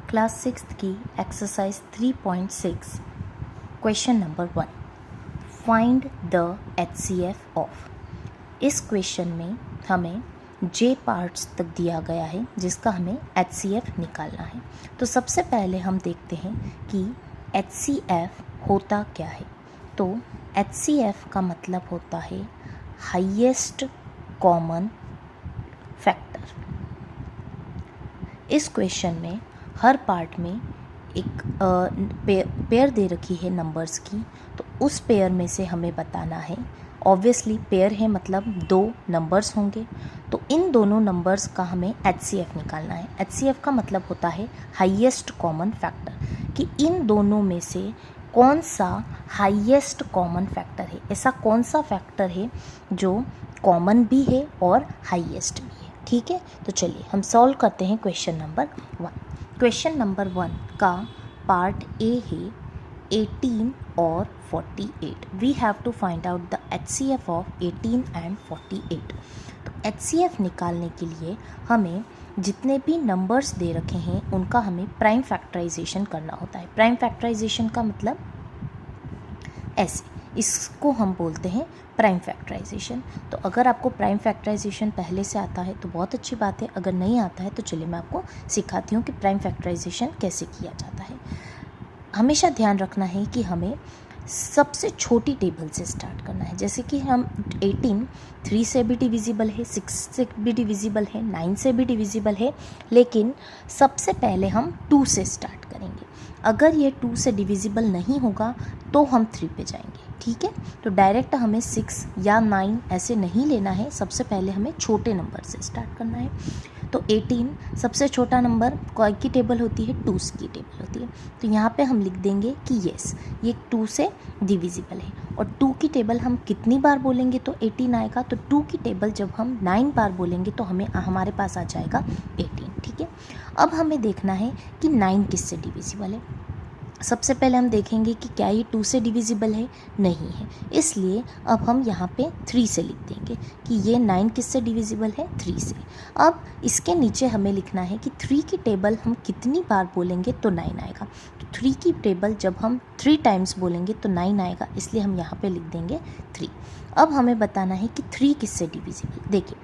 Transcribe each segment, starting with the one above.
Class 6 की exercise 3.6 question number 1 find the HCF of. इस question में हमें J पार्ट्स तक दिया गया है जिसका हमें HCF निकालना है। तो सबसे पहले हम देखते हैं कि HCF होता क्या है। तो HCF का मतलब होता है हाईएस्ट कॉमन फैक्टर। इस क्वेश्चन में हर पार्ट में एक पेयर दे रखी है नंबर्स की, तो उस पेयर में से हमें बताना है। ऑब्वियसली पेयर है मतलब दो नंबर्स होंगे, तो इन दोनों नंबर्स का हमें HCF निकालना है। HCF का मतलब होता है हाईएस्ट कॉमन फैक्टर, कि इन दोनों में से कौन सा हाईएस्ट कॉमन फैक्टर है, ऐसा कौन सा फैक्टर है जो कॉमन भी है और हाईएस्ट भी है। ठीक है, तो चलिए हम सॉल्व करते हैं क्वेश्चन नंबर 1। क्वेश्चन नंबर 1 का पार्ट ए है 18 और 48। We have to find out the HCF of 18 and 48। तो HCF निकालने के लिए हमें जितने भी नंबर्स दे रखे हैं उनका हमें प्राइम फैक्टराइजेशन करना होता है। प्राइम फैक्टराइजेशन का मतलब ऐसे, इसको हम बोलते हैं प्राइम फैक्टराइजेशन। तो अगर आपको प्राइम फैक्टराइजेशन पहले से आता है तो बहुत अच्छी बात है, अगर नहीं आता है तो चलिए मैं आपको सिखाती हूँ कि प्राइम फैक्टराइजेशन कैसे किया जाता है। हमेशा ध्यान रखना है कि हमें सबसे छोटी टेबल से स्टार्ट करना है। जैसे कि हम 18 3 से भी डिविजिबल है, 6 से भी डिविजिबल है, 9 से भी डिविजिबल है, लेकिन सबसे पहले हम 2 से स्टार्ट करेंगे। अगर ये 2 से डिविजिबल नहीं होगा तो हम 3 पे जाएंगे। ठीक है, तो डायरेक्ट हमें 6 या 9 ऐसे नहीं लेना है, सबसे पहले हमें छोटे नंबर से स्टार्ट करना है। तो 18 सबसे छोटा नंबर की टेबल होती है, 2 की टेबल होती है। तो यहाँ पे हम लिख देंगे कि यस ये 2 से डिविजिबल है। और 2 की टेबल हम कितनी बार बोलेंगे तो 18 आएगा। तो 2 की टेबल जब हम 9 बार बोलेंगे तो हमारे पास आ जाएगा 18। ठीक है, अब हमें देखना है कि 9 किससे डिविजिबल है। सबसे पहले हम देखेंगे कि क्या ये 2 से डिविजिबल है, नहीं है, इसलिए अब हम यहाँ पे 3 से लिख देंगे कि ये 9 किससे डिविजिबल है, 3 से। अब इसके नीचे हमें लिखना है कि 3 की टेबल हम कितनी बार बोलेंगे तो 9 आएगा। तो 3 की टेबल जब हम 3 टाइम्स बोलेंगे तो 9 आएगा, इसलिए हम यहाँ पे लिख देंगे 3। अब हमें बताना है कि 3 किससे डिविजिबल। देखिए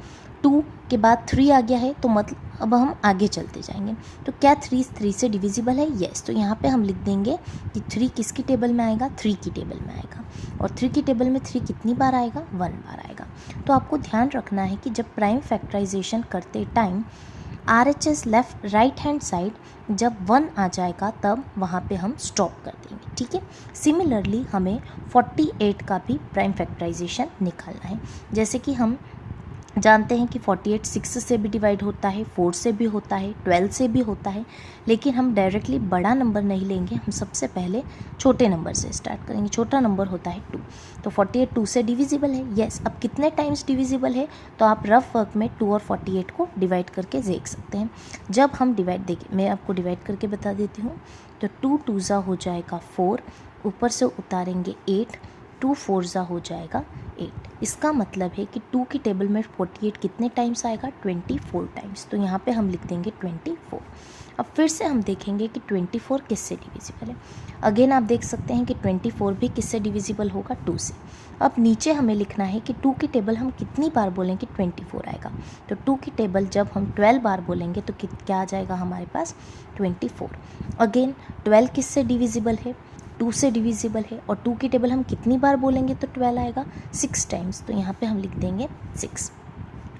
2 के बाद 3 आ गया है, तो मतलब अब हम आगे चलते जाएंगे। तो क्या 3 से डिविजिबल है, यस। तो यहाँ पे हम लिख देंगे कि 3 किसकी टेबल में आएगा, 3 की टेबल में आएगा। और 3 की टेबल में 3 कितनी बार आएगा, 1 बार आएगा। तो आपको ध्यान रखना है कि जब प्राइम फैक्टराइजेशन करते time RHS left right hand side जब 1 आ जाएगा तब वहाँ पे हम स्टॉप कर देंगे। ठीक है, सिमिलरली हमें 48 का भी प्राइम फैक्टराइजेशन निकालना है। जैसे कि हम जानते हैं कि 48 6 से भी डिवाइड होता है, 4 से भी होता है, 12 से भी होता है, लेकिन हम डायरेक्टली बड़ा नंबर नहीं लेंगे, हम सबसे पहले छोटे नंबर से स्टार्ट करेंगे। छोटा नंबर होता है 2। तो 48 2 से डिविजिबल है, यस। अब कितने टाइम्स डिविजिबल है तो आप रफ वर्क में 2 और 48 को डिवाइड करके देख सकते हैं। जब हम डिवाइड, देखिए मैं आपको डिवाइड करके बता देती हूँ। तो 2 2 ज़ा हो जाएगा 4, ऊपर से उतारेंगे 8, 2 4 ज़ा हो जाएगा 8। इसका मतलब है कि 2 की टेबल में 48 कितने टाइम्स आएगा, 24 टाइम्स। तो यहाँ पे हम लिख देंगे 24। अब फिर से हम देखेंगे कि 24 किससे डिविजिबल है। अगेन आप देख सकते हैं कि 24 भी किससे डिविजिबल होगा, 2 से। अब नीचे हमें लिखना है कि 2 की टेबल हम कितनी बार बोलेंगे, 24 आएगा। तो 2 की टेबल जब हम 12 बार बोलेंगे तो क्या आ जाएगा हमारे पास, 24। अगेन 12 किससे डिविजिबल है, 2 से डिविजिबल है। और 2 की टेबल हम कितनी बार बोलेंगे तो 12 आएगा, 6 टाइम्स। तो यहाँ पे हम लिख देंगे 6।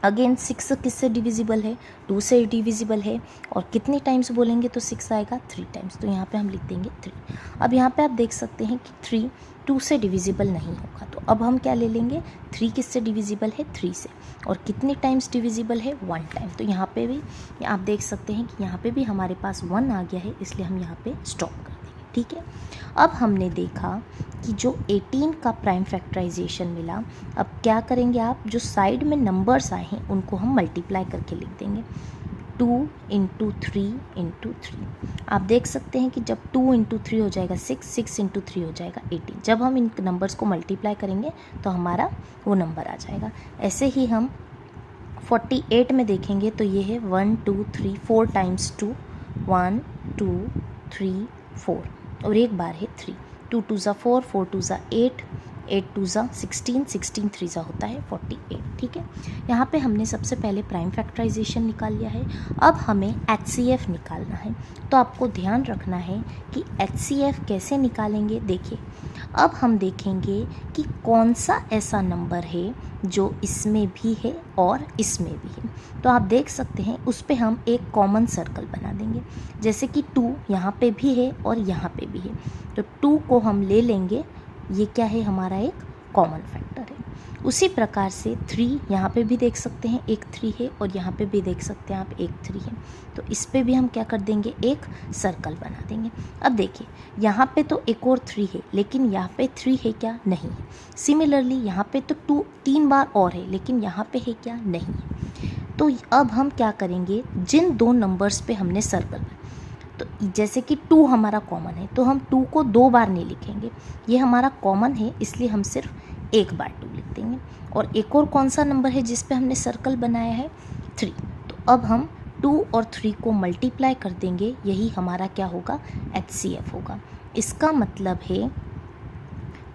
अगेन 6 किससे डिविजिबल है, 2 से डिविजिबल है। और कितनी टाइम्स बोलेंगे तो 6 आएगा, 3 टाइम्स। तो यहाँ पे हम लिख देंगे 3। अब यहाँ पे आप देख सकते हैं कि 3 2 से डिविजिबल नहीं होगा, तो अब हम क्या ले लेंगे, 3 किससे डिविजिबल है, 3 से। और कितनी टाइम्स डिविजिबल है, 1 टाइम। तो यहाँ पे भी आप देख सकते हैं कि यहाँ पे भी हमारे पास 1 आ गया है, इसलिए हम यहाँ पे स्टॉप कर देंगे। ठीक है, अब हमने देखा कि जो 18 का प्राइम फैक्टराइजेशन मिला। अब क्या करेंगे आप, जो साइड में नंबर्स आए हैं उनको हम मल्टीप्लाई करके लिख देंगे। 2 × 3 × 3। आप देख सकते हैं कि जब 2 × 3 हो जाएगा 6, 6 × 3 हो जाएगा 18। जब हम इन नंबर्स को मल्टीप्लाई करेंगे तो हमारा वो नंबर आ जाएगा। ऐसे ही हम 48 में देखेंगे तो ये है 1 2 3 4 टाइम्स 2 1 2 3 4 और एक बार है 3। 2 2 ज़ा 4, 4 2 ज़ा 8, 8 2 ज़ा 16, 16 3 ज़ा होता है 48। ठीक है, यहाँ पे हमने सबसे पहले प्राइम फैक्टराइजेशन निकाल लिया है। अब हमें HCF निकालना है। तो आपको ध्यान रखना है कि HCF कैसे निकालेंगे। देखिए, अब हम देखेंगे कि कौन सा ऐसा नंबर है जो इसमें भी है और इसमें भी है। तो आप देख सकते हैं उस पे हम एक कॉमन सर्कल बना देंगे। जैसे कि 2 यहाँ पे भी है और यहाँ पे भी है, तो 2 को हम ले लेंगे, ये क्या है हमारा एक कॉमन फैक्टर है। उसी प्रकार से 3 यहाँ पे भी देख सकते हैं एक 3 है और यहाँ पे भी देख सकते हैं आप एक 3 है, तो इस पे भी हम क्या कर देंगे, एक सर्कल बना देंगे। अब देखिए यहाँ पे तो एक और 3 है, लेकिन यहाँ पे 3 है क्या, नहीं है। सिमिलरली यहाँ पे तो 2 3 बार और है, लेकिन यहाँ पे है क्या, नहीं है। तो अब हम क्या करेंगे, जिन दो नंबर्स पे हमने सर्कल, तो जैसे कि 2 हमारा कॉमन है तो हम 2 को 2 बार नहीं लिखेंगे, ये हमारा कॉमन है इसलिए हम सिर्फ एक बार 2 लिख देंगे। और एक और कौन सा नंबर है जिस पे हमने सर्कल बनाया है, 3। तो अब हम 2 और 3 को मल्टीप्लाई कर देंगे, यही हमारा क्या होगा, HCF होगा। इसका मतलब है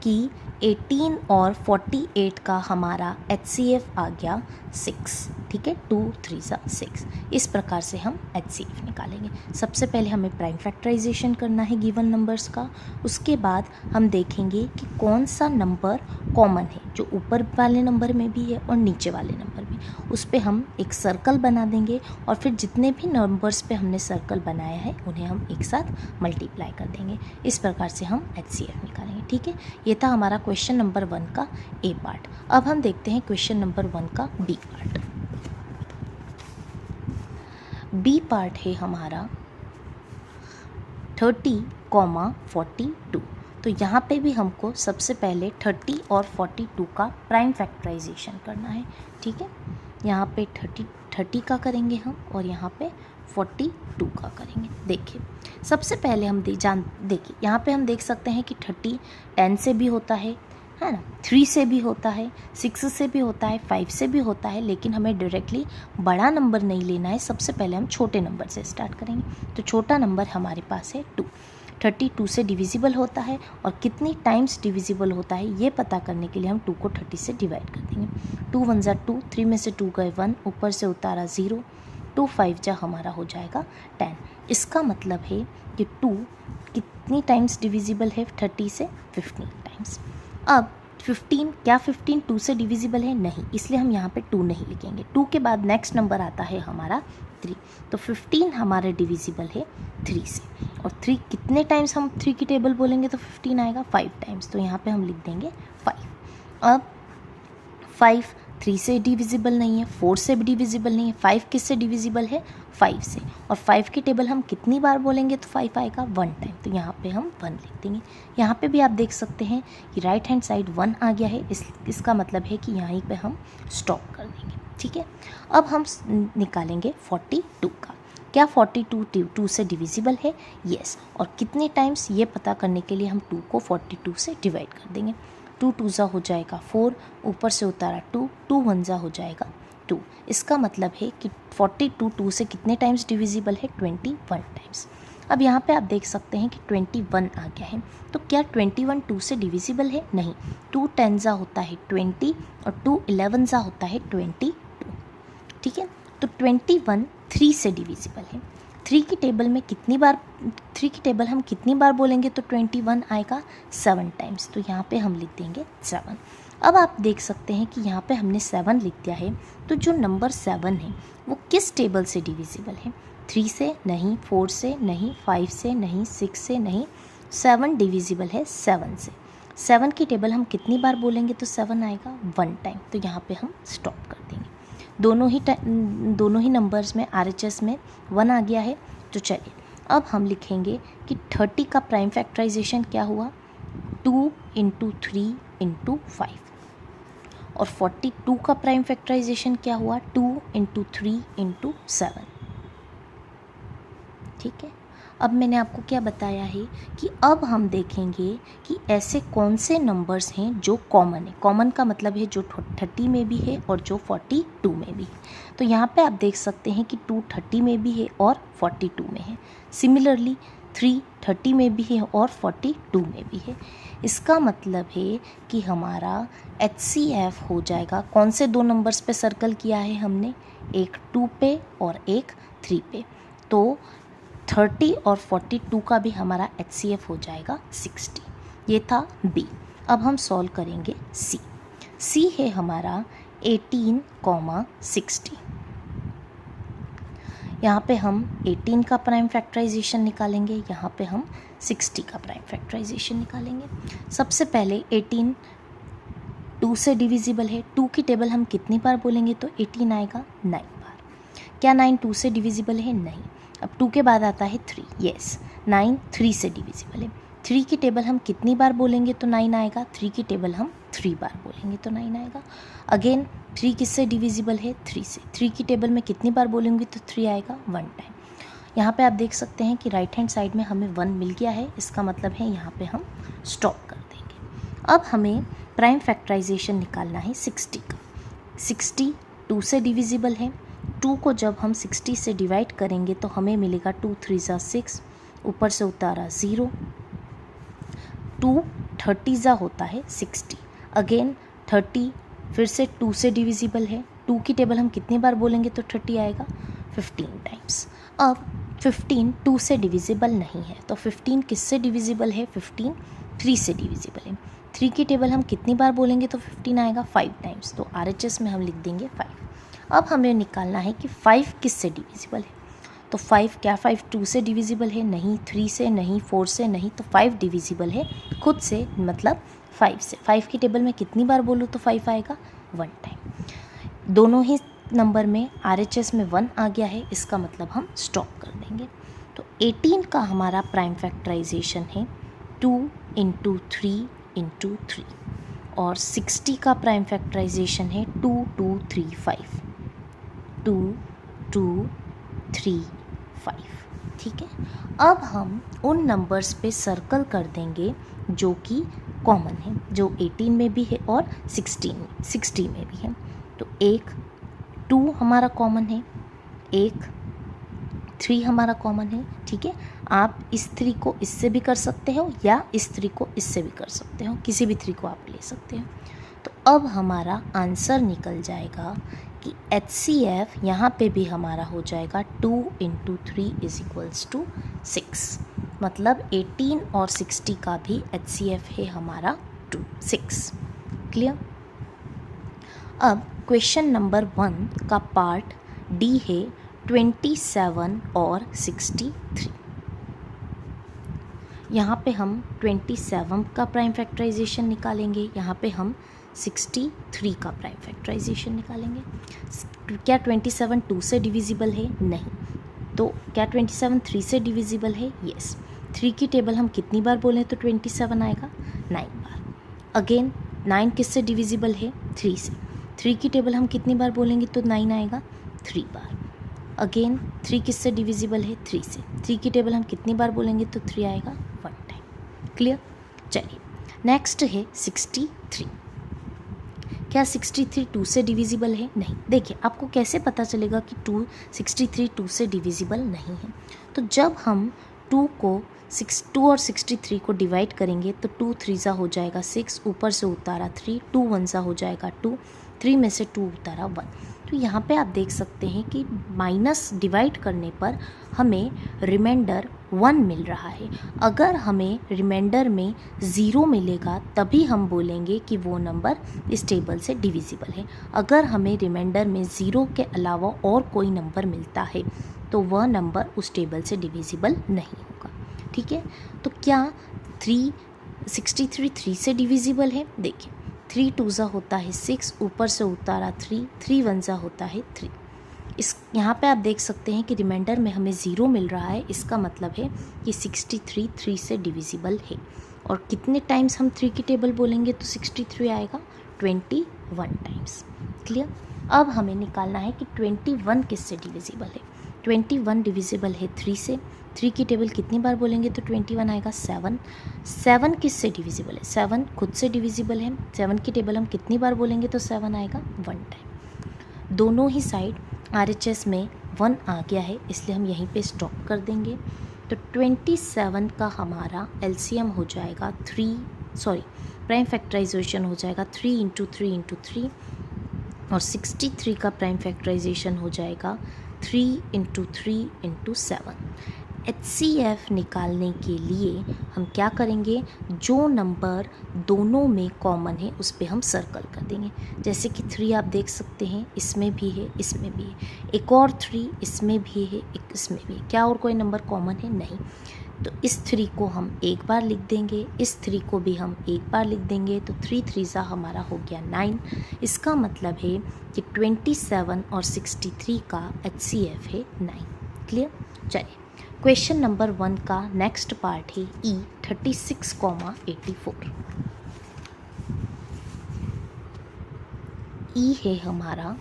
कि 18 और 48 का हमारा HCF आ गया 6। ठीक है, 2 3 ज़ा 6। इस प्रकार से हम HCF निकालेंगे। सबसे पहले हमें प्राइम फैक्टराइजेशन करना है गिवन नंबर्स का, उसके बाद हम देखेंगे कि कौन सा नंबर कॉमन है, जो ऊपर वाले नंबर में भी है और नीचे वाले नंबर में। उस पर हम एक सर्कल बना देंगे और फिर जितने भी नंबर्स पे हमने सर्कल बनाया है उन्हें हम एक साथ मल्टीप्लाई कर देंगे। इस प्रकार से हम HCF निकालेंगे। ठीक है, ये था हमारा क्वेश्चन नंबर 1 का A पार्ट। अब हम देखते हैं क्वेश्चन नंबर 1 का B पार्ट। B पार्ट है हमारा 30, 42। तो यहाँ पे भी हमको सबसे पहले 30 और 42 का प्राइम फैक्टराइजेशन करना है। ठीक है, यहाँ पे 30 का करेंगे हम और यहाँ पे 42 का करेंगे। देखिए, सबसे पहले हम देखिए यहाँ पे हम देख सकते हैं कि 30 10 से भी होता है ना, 3 से भी होता है, 6 से भी होता है, 5 से भी होता है, लेकिन हमें डायरेक्टली बड़ा नंबर नहीं लेना है। सबसे पहले हम छोटे नंबर से स्टार्ट करेंगे। तो छोटा नंबर हमारे पास है 2। 32 से डिविजिबल होता है और कितनी टाइम्स डिविजिबल होता है ये पता करने के लिए हम 2 को 30 से डिवाइड कर देंगे। 2 1 ज़ा 2, 3 में से 2 गए 1, ऊपर से उतारा 0, 2 5 जा हमारा हो जाएगा 10। इसका मतलब है कि 2 कितनी टाइम्स डिविजिबल है 30 से, 15 टाइम्स। अब 15, क्या 15 2 से डिविजिबल है, नहीं, इसलिए हम यहाँ पे 2 नहीं लिखेंगे। 2 के बाद नेक्स्ट नंबर आता है हमारा 3, तो 15 हमारे डिविजिबल है 3 से। और 3 कितने टाइम्स हम 3 की टेबल बोलेंगे तो 15 आएगा, 5 टाइम्स, तो यहाँ पे हम लिख देंगे 5। अब 5 3 से डिविजिबल नहीं है, 4 से भी डिविजिबल नहीं है, 5 किस से डिविजिबल है, 5 से। और 5 की टेबल हम कितनी बार बोलेंगे तो 5 आएगा, 1 टाइम, तो यहाँ पे हम 1 लिख देंगे। यहाँ पे भी आप देख सकते हैं कि राइट हैंड साइड 1 आ गया है, इसका मतलब है कि यहीं पे हम स्टॉप कर देंगे। ठीक है, अब हम निकालेंगे 42 का। क्या 42 2 से डिविजिबल है, यस। और कितने टाइम्स ये पता करने के लिए हम 2 को 42 से डिवाइड कर देंगे। 2 2 ज़ा हो जाएगा 4, ऊपर से उतारा 2, 2 1 ज़ा हो जाएगा 2। इसका मतलब है कि 42 2 से कितने टाइम्स डिविजिबल है, 21 टाइम्स। अब यहाँ पे आप देख सकते हैं कि 21 आ गया है, तो क्या 21 2 से डिविजिबल है, नहीं। 2 10 ज़ा होता है 20 और 2 11 ज़ा होता है 22। ठीक है, तो 21 3 से डिविजिबल है। 3 की टेबल हम कितनी बार बोलेंगे तो 21 आएगा, 7 टाइम्स, तो यहाँ पे हम लिख देंगे 7। अब आप देख सकते हैं कि यहाँ पे हमने 7 लिख दिया है, तो जो नंबर 7 है वो किस टेबल से डिविजिबल है, 3 से नहीं, 4 से नहीं, 5 से नहीं, 6 से नहीं, 7 डिविजिबल है 7 से। 7 की टेबल हम कितनी बार बोलेंगे तो 7 आएगा, 1 टाइम, तो यहाँ पे हम स्टॉप कर देंगे। दोनों ही नंबर्स में RHS में 1 आ गया है। तो चलिए अब हम लिखेंगे कि 30 का प्राइम फैक्टराइजेशन क्या हुआ, 2 × 3 × 5। और 42 का प्राइम फैक्टराइजेशन क्या हुआ, 2 × 3 × 7। ठीक है, अब मैंने आपको क्या बताया है कि अब हम देखेंगे कि ऐसे कौन से नंबर्स हैं जो कॉमन है। कॉमन का मतलब है जो 30 में भी है और जो 42 में भी है। तो यहाँ पे आप देख सकते हैं कि 2 30 में भी है और 42 में है। सिमिलरली 3 30 में भी है और 42 में भी है। इसका मतलब है कि हमारा HCF हो जाएगा, कौन से दो नंबर्स पे सर्कल किया है हमने, एक 2 पे और एक 3 पे। तो 30 और 42 का भी हमारा HCF हो जाएगा 60। ये था B। अब हम सॉल्व करेंगे C। C है हमारा 18, 60। यहाँ पे हम 18 का प्राइम फैक्टराइजेशन निकालेंगे, यहाँ पे हम 60 का प्राइम फैक्टराइजेशन निकालेंगे। सबसे पहले 18 2 से डिविजिबल है। 2 की टेबल हम कितनी बार बोलेंगे तो 18 आएगा 9 बार। क्या 9 2 से डिविजिबल है? नहीं। अब 2 के बाद आता है 3। यस, 9 3 से डिविजिबल है। 3 की टेबल हम कितनी बार बोलेंगे तो 9 आएगा? 3 की टेबल हम 3 बार बोलेंगे तो 9 आएगा। अगेन 3 किससे डिविजिबल है? 3 से। 3 की टेबल में कितनी बार बोलेंगे तो 3 आएगा? 1 टाइम। यहाँ पे आप देख सकते हैं कि राइट हैंड साइड में हमें 1 मिल गया है। इसका मतलब है यहाँ पे हम स्टॉप कर देंगे। अब हमें प्राइम फैक्टराइजेशन निकालना है 60 का। 60 2 से डिविजिबल है। 2 को जब हम 60 से डिवाइड करेंगे तो हमें मिलेगा 2 3 ज़ा 6, ऊपर से उतारा 0। 2 30 ज़ा होता है 60। अगेन 30 फिर से 2 से डिविजिबल है। 2 की टेबल हम कितनी बार बोलेंगे तो 30 आएगा? 15 टाइम्स। अब 15 2 से डिविजिबल नहीं है तो 15 किससे डिविजिबल है? 15 3 से डिविजिबल है। 3 की टेबल हम कितनी बार बोलेंगे तो 15 आएगा? 5 टाइम्स। तो RHS में हम लिख देंगे 5। अब हमें निकालना है कि 5 किससे डिविजिबल है। तो 5, क्या 5 2 से डिविजिबल है? नहीं। 3 से नहीं, 4 से नहीं, तो 5 डिविजिबल है खुद से, मतलब 5 से। 5 की टेबल में कितनी बार बोलूँ तो 5 आएगा? 1 टाइम। दोनों ही नंबर में RHS में 1 आ गया है, इसका मतलब हम स्टॉप कर देंगे। तो 18 का हमारा प्राइम फैक्टराइजेशन है 2 × 3 × 3 और 60 का प्राइम फैक्टराइजेशन है 2 2 3 5 2 2 3 5। ठीक है। अब हम उन नंबर्स पे सर्कल कर देंगे जो कि कॉमन है, जो 18 में भी है और 60 में भी है। तो एक 2 हमारा कॉमन है, एक 3 हमारा कॉमन है। ठीक है। आप इस 3 को इससे भी कर सकते हो या इस 3 को इससे भी कर सकते हो, किसी भी 3 को आप ले सकते हो। तो अब हमारा आंसर निकल जाएगा कि HCF यहाँ पे भी हमारा हो जाएगा 2 × 3 = 6। मतलब 18 और 60 का भी HCF है हमारा 6। क्लियर। अब क्वेश्चन नंबर 1 का पार्ट D है 27 और 63। यहाँ पे हम 27 का प्राइम फैक्टराइजेशन निकालेंगे, यहाँ पे हम 63 का प्राइम फैक्टराइजेशन निकालेंगे। क्या 27 2 से डिविजिबल है? नहीं। तो क्या 27 3 से डिविजिबल है? यस। 3 की टेबल हम कितनी बार बोलें तो 27 आएगा? 9 बार। अगेन 9 किससे डिविजिबल है? 3 से। 3 की टेबल हम कितनी बार बोलेंगे तो 9 आएगा? 3 बार। अगेन 3 किससे डिविजिबल है? 3 से। 3 की टेबल हम कितनी बार बोलेंगे तो 3 आएगा? 1 टाइम। क्लियर। चलिए नेक्स्ट है 63। क्या 63 2 से डिविजिबल है? नहीं। देखिए आपको कैसे पता चलेगा कि 63 2 से डिविजिबल नहीं है। तो जब हम 2 और 63 को डिवाइड करेंगे तो 2 3 ज़ा हो जाएगा 6, ऊपर से उतारा 3, 2 1 ज़ा हो जाएगा 2, 3 में से 2 उतारा 1। तो यहाँ पे आप देख सकते हैं कि माइनस डिवाइड करने पर हमें रिमाइंडर 1 मिल रहा है। अगर हमें रिमाइंडर में 0 मिलेगा तभी हम बोलेंगे कि वो नंबर इस टेबल से डिविजिबल है। अगर हमें रिमाइंडर में 0 के अलावा और कोई नंबर मिलता है तो वह नंबर उस टेबल से डिविजिबल नहीं होगा। ठीक है। तो क्या 63 3 से डिविजिबल है? देखिए 3 2 ज़ा होता है 6, ऊपर से उतारा 3, 3 1 ज़ा होता है 3। इस यहाँ पे आप देख सकते हैं कि रिमाइंडर में हमें 0 मिल रहा है, इसका मतलब है कि 63 3 से डिविजिबल है। और कितने टाइम्स हम 3 की टेबल बोलेंगे तो 63 आएगा? 21 टाइम्स। क्लियर। अब हमें निकालना है कि 21 किससे डिविजिबल है। 21 डिविजिबल है 3 से। 3 की टेबल कितनी बार बोलेंगे तो 21 आएगा। 7 किससे डिविजिबल है? 7 खुद से डिविजिबल है। 7 की टेबल हम कितनी बार बोलेंगे तो 7 आएगा 1 टाइम। दोनों ही साइड RHS में 1 आ गया है, इसलिए हम यहीं पे स्टॉप कर देंगे। तो 27 का हमारा LCM हो जाएगा प्राइम फैक्टराइजेशन हो जाएगा 3 × 3 × 3, और 63 का प्राइम फैक्टराइजेशन हो जाएगा 3 × 3 × 7। HCF निकालने के लिए हम क्या करेंगे, जो नंबर दोनों में कॉमन है उस पर हम सर्कल कर देंगे। जैसे कि 3 आप देख सकते हैं, इसमें भी है, इसमें भी है, एक और 3 इसमें भी है, एक इसमें भी है। क्या और कोई नंबर कॉमन है? नहीं। तो इस 3 को हम एक बार लिख देंगे, इस 3 को भी हम एक बार लिख देंगे। तो 3 3 हमारा हो गया 9। इसका मतलब है कि 27 और 63 का HCF है 9। क्लियर? चलिए, क्वेश्चन नंबर 1 का नेक्स्ट पार्ट है E 36,84। E है हमारा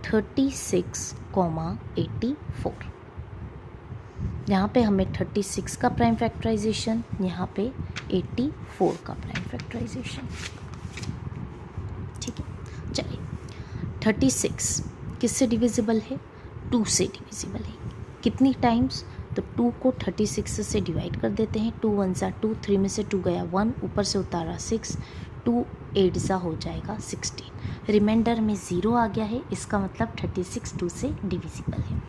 36,84। यहाँ पे हमें 36 का प्राइम फैक्टराइजेशन, यहाँ पे 84 का प्राइम फैक्टराइजेशन। ठीक है, चलिए 36 किससे डिविजिबल है? 2 से डिविजिबल है। कितनी टाइम्स? तो 2 को 36 से डिवाइड कर देते हैं। 2 1 सा 2, 3 में से 2 गया 1, ऊपर से उतारा 6, 2 8 सा हो जाएगा 16। रिमाइंडर में 0 आ गया है, इसका मतलब 36 2 से डिविजिबल है।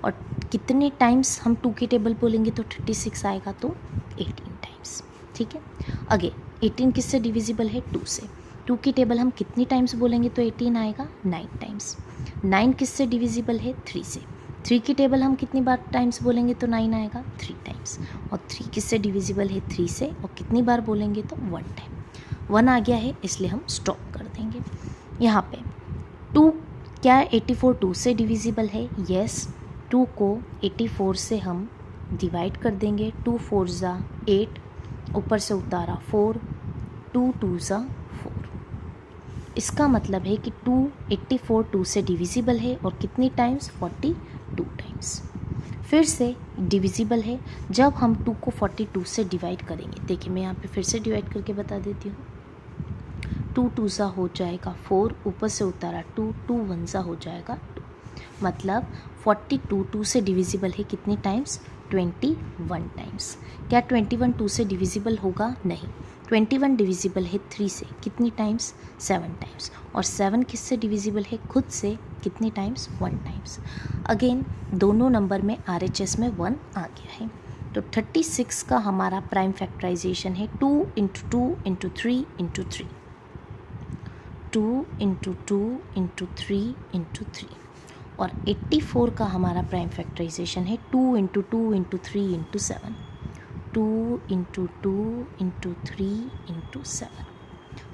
और कितने टाइम्स हम 2 की टेबल बोलेंगे तो 36 आएगा तो 18 टाइम्स। ठीक है, अगेन 18 किससे डिविजिबल है? 2 से। 2 की टेबल हम कितनी टाइम्स बोलेंगे तो 18 आएगा? 9 टाइम्स। 9 किससे डिविजिबल है? 3 से। 3 की टेबल हम कितनी बार टाइम्स बोलेंगे तो 9 आएगा? 3 टाइम्स। और 3 किससे डिविजिबल है? 3 से। और कितनी बार बोलेंगे तो 1 टाइम। 1 आ गया है, इसलिए हम स्टॉप कर देंगे। यहाँ पे 2 क्या 84 2 से डिविजिबल है? यस। 2 को 84 से हम डिवाइड कर देंगे। 2 4 ज़ा 8, ऊपर से उतारा 4, 2 2 ज़ा 4। इसका मतलब है कि 84 2 से डिविजिबल है, और कितनी टाइम्स? 42 टाइम्स। फिर से डिविजिबल है जब हम 2 को 42 से डिवाइड करेंगे। देखिए, मैं यहाँ पे फिर से डिवाइड करके बता देती हूँ। 2 2 सा हो जाएगा 4, ऊपर से उतारा 2, 2 1 सा हो जाएगा 2। मतलब 42 2 से डिविजिबल है कितनी टाइम्स? 21 टाइम्स। क्या 21 2 से डिविजिबल होगा? नहीं। 21 डिविजिबल है 3 से, कितनी टाइम्स? 7 टाइम्स। और 7 किससे डिविजिबल है? खुद से, कितनी टाइम्स? 1 टाइम्स। अगेन दोनों नंबर में RHS में 1 आ गया है। तो 36 का हमारा प्राइम फैक्टराइजेशन है 2 × 2 × 3 × 3, 2 × 2 × 3 × 3। और 84 का हमारा प्राइम फैक्टराइजेशन है 2 × 2 × 3 × 7, 2 × 2 × 3 × 7।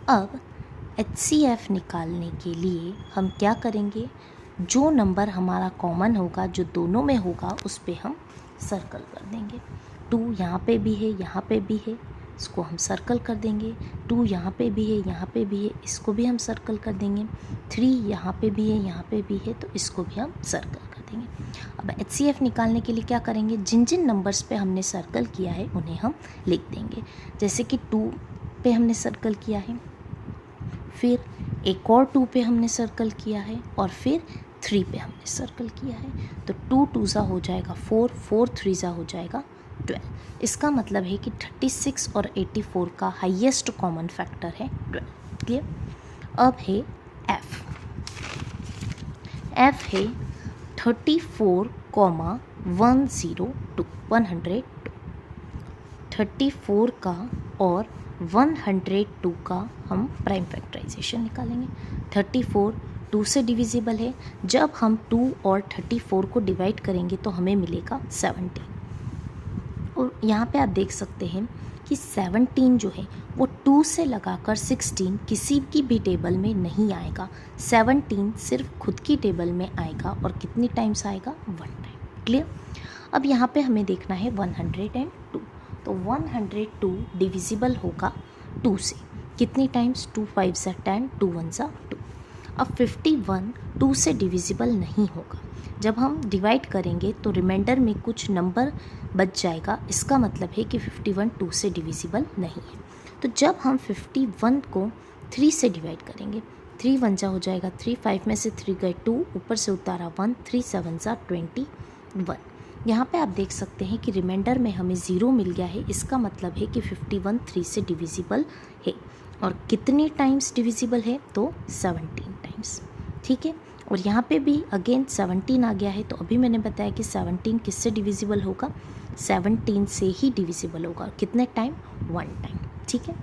अब HCF निकालने के लिए हम क्या करेंगे, जो नंबर हमारा कॉमन होगा, जो दोनों में होगा, उस पे हम सर्कल कर देंगे। 2 यहाँ पे भी है, यहाँ पे भी है, इसको हम सर्कल कर देंगे। 2 यहाँ पे भी है, यहाँ पे भी है, इसको भी हम सर्कल कर देंगे। 3 यहाँ पे भी है, यहाँ पे भी है, तो इसको भी हम सर्कल कर देंगे। अब HCF निकालने के लिए क्या करेंगे, जिन जिन नंबर्स पे हमने सर्कल किया है उन्हें हम लिख देंगे। जैसे कि 2 पे हमने सर्कल किया है, फिर एक और 2 पे हमने सर्कल किया है, और फिर 3 पे हमने सर्कल किया है। तो 2 2 सा हो जाएगा 4, 4 3 सा हो जाएगा 12। इसका मतलब है कि 36 और 84 का हाईएस्ट कॉमन फैक्टर है 12। क्लियर? अब है F है 34,102, 102। 34 का और 102 का हम प्राइम फैक्टराइजेशन निकालेंगे। 34 2 से डिविजिबल है, जब हम 2 और 34 को डिवाइड करेंगे तो हमें मिलेगा 17। और यहाँ पे आप देख सकते हैं कि 17 जो है वो 2 से लगाकर 16 किसी की भी टेबल में नहीं आएगा। 17 सिर्फ खुद की टेबल में आएगा, और कितनी टाइम्स आएगा? 1 टाइम। क्लियर? अब यहाँ पे हमें देखना है 102। तो 102 डिविजिबल होगा 2 से, कितनी टाइम्स? 2 5 सा 10, 2 1 सा 2। अब 51 2 से डिविजिबल नहीं होगा, जब हम डिवाइड करेंगे तो रिमाइंडर में कुछ नंबर बच जाएगा, इसका मतलब है कि 51 2 से डिविजिबल नहीं है। तो जब हम 51 को 3 से डिवाइड करेंगे, 3 1 जा हो जाएगा 3, 5 में से 3 गए 2, ऊपर से उतारा 1, 3 7 जा 21। यहाँ पे आप देख सकते हैं कि रिमाइंडर में हमें 0 मिल गया है, इसका मतलब है कि 51 3 से डिविजिबल है। और कितने टाइम्स डिविजिबल है? तो 17 टाइम्स। ठीक है, और यहाँ पे भी अगेन 17 आ गया है, तो अभी मैंने बताया कि 17 किससे डिविजिबल होगा? 17 से ही डिविजिबल होगा। कितने टाइम? 1 टाइम। ठीक है,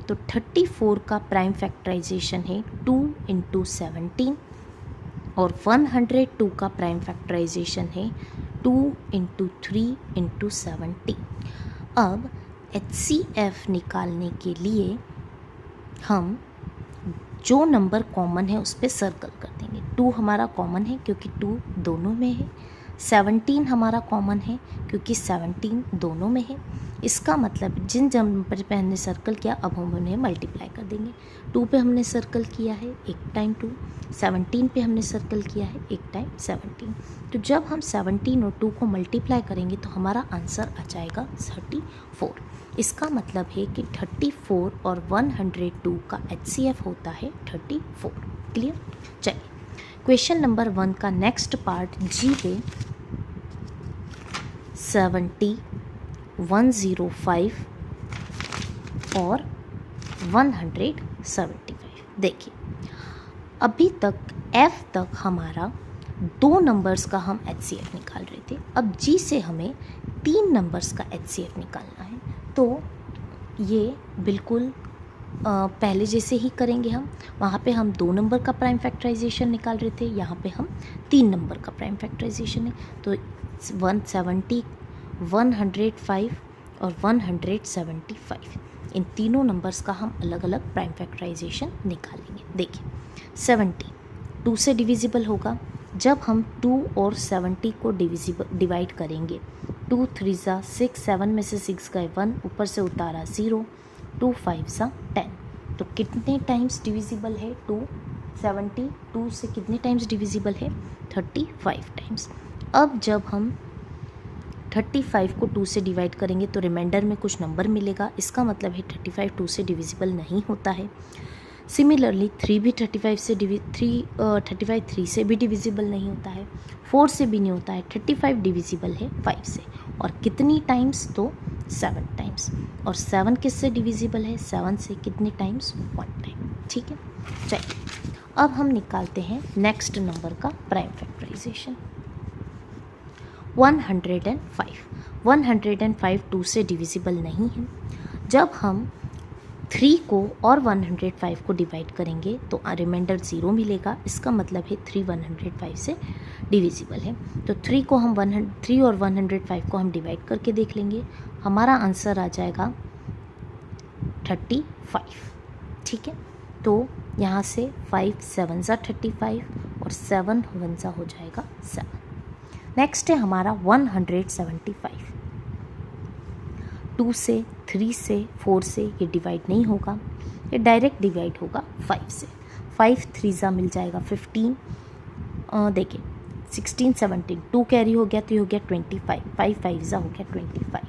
तो 34 का प्राइम फैक्टराइजेशन है 2 × 17 और 102 का प्राइम फैक्टराइजेशन है 2 × 3 × 70। अब HCF निकालने के लिए हम जो नंबर कॉमन है उस पर सर्कल कर देंगे। 2 हमारा कॉमन है क्योंकि 2 दोनों में है। 17 हमारा कॉमन है क्योंकि 17 दोनों में है। इसका मतलब जिन नंबर पे हमने सर्कल किया अब हम उन्हें मल्टीप्लाई कर देंगे। 2 पे हमने सर्कल किया है 1 टाइम 2, 17 पे हमने सर्कल किया है 1 टाइम 17। तो जब हम 17 और 2 को मल्टीप्लाई करेंगे तो हमारा आंसर आ जाएगा 34। इसका मतलब है कि 34 और 102 का HCF होता है 34। क्लियर? चलिए क्वेश्चन नंबर 1 का नेक्स्ट पार्ट जी है 70, 105 और 175। देखिए अभी तक F तक हमारा 2 नंबर्स का हम HCF निकाल रहे थे। अब G से हमें 3 नंबर्स का HCF निकालना है। तो ये बिल्कुल पहले जैसे ही करेंगे हम। वहाँ पे हम 2 नंबर का प्राइम फैक्टराइजेशन निकाल रहे थे, यहाँ पे हम 3 नंबर का प्राइम फैक्टराइजेशन है। तो 170, 105 और 175, इन तीनों नंबर्स का हम अलग अलग प्राइम फैक्टराइजेशन निकालेंगे। देखिए 70 2 से डिविजिबल होगा। जब हम 2 और 70 को डिवाइड करेंगे, 2 3 जा 6, 7 में से 6 गए 1, ऊपर से उतारा 0, 2 5 जा 10। तो कितने टाइम्स डिविजिबल है 270? 2 से कितने टाइम्स डिविजिबल है? 35 टाइम्स। अब जब हम 35 को 2 से डिवाइड करेंगे तो रिमाइंडर में कुछ नंबर मिलेगा, इसका मतलब है 35 2 से डिविजिबल नहीं होता है। सिमिलरली 3 भी 35 3 से भी डिविजिबल नहीं होता है, 4 से भी नहीं होता है। 35 डिविजिबल है 5 से, और कितनी टाइम्स? तो 7 टाइम्स। और 7 किससे डिविजिबल है? 7 से कितने टाइम्स? 1 टाइम। ठीक है, चलिए अब हम निकालते हैं नेक्स्ट नंबर का प्राइम फैक्टराइजेशन। 105 2 से डिविजिबल नहीं है। जब हम 3 को और 105 को डिवाइड करेंगे तो रिमाइंडर 0 मिलेगा, इसका मतलब है 3 105 से डिविजिबल है। तो 3 और 105 को हम डिवाइड करके देख लेंगे, हमारा आंसर आ जाएगा 35। ठीक है, तो यहाँ से 5 7 जा 35 और 7 1 जा हो जाएगा 7। नेक्स्ट है हमारा 175। 2 से 3 से 4 से ये डिवाइड नहीं होगा, ये डायरेक्ट डिवाइड होगा 5 से। 5 3 जा मिल जाएगा 15। देखिए 16 17, 2 कैरी हो गया तो ये हो गया 25, 5 5 जा हो गया 25,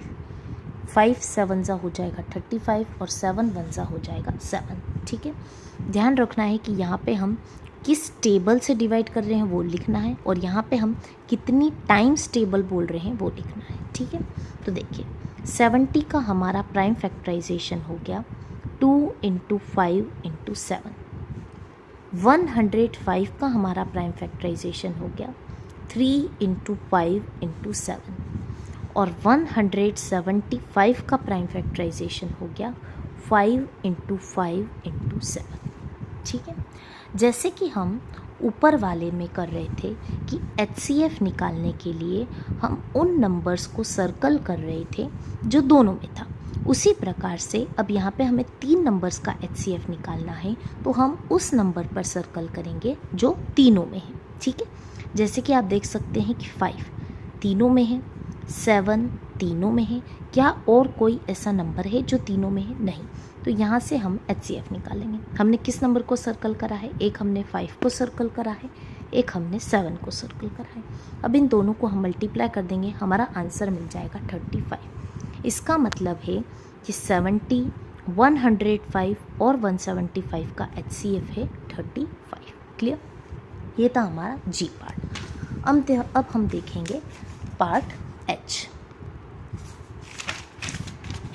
5 7 जा हो जाएगा 35 और 7 1 जा हो जाएगा 7। ठीक है, ध्यान रखना है कि यहाँ पे हम किस टेबल से डिवाइड कर रहे हैं वो लिखना है, और यहाँ पे हम कितनी टाइम्स टेबल बोल रहे हैं वो लिखना है। ठीक है, तो देखिए 70 का हमारा प्राइम फैक्टराइजेशन हो गया 2 × 5 × 7। 105 का हमारा प्राइम फैक्टराइजेशन हो गया 3 × 5 × 7। और 175 का प्राइम फैक्टराइजेशन हो गया 5 × 5 × 7। ठीक है, जैसे कि हम ऊपर वाले में कर रहे थे कि HCF निकालने के लिए हम उन नंबर्स को सर्कल कर रहे थे जो दोनों में था, उसी प्रकार से अब यहाँ पे हमें 3 नंबर्स का HCF निकालना है, तो हम उस नंबर पर सर्कल करेंगे जो तीनों में है। ठीक है, जैसे कि आप देख सकते हैं कि 5 तीनों में है, 7 तीनों में है। क्या और कोई ऐसा नंबर है जो तीनों में है? नहीं। तो यहाँ से हम HCF निकालेंगे। हमने किस नंबर को सर्कल करा है? एक हमने 5 को सर्कल करा है, एक हमने 7 को सर्कल करा है। अब इन दोनों को हम मल्टीप्लाई कर देंगे, हमारा आंसर मिल जाएगा 35। इसका मतलब है कि 70, 105 और 175 का HCF है 35। क्लियर? ये था हमारा जी पार्ट। अब हम देखेंगे पार्ट एच।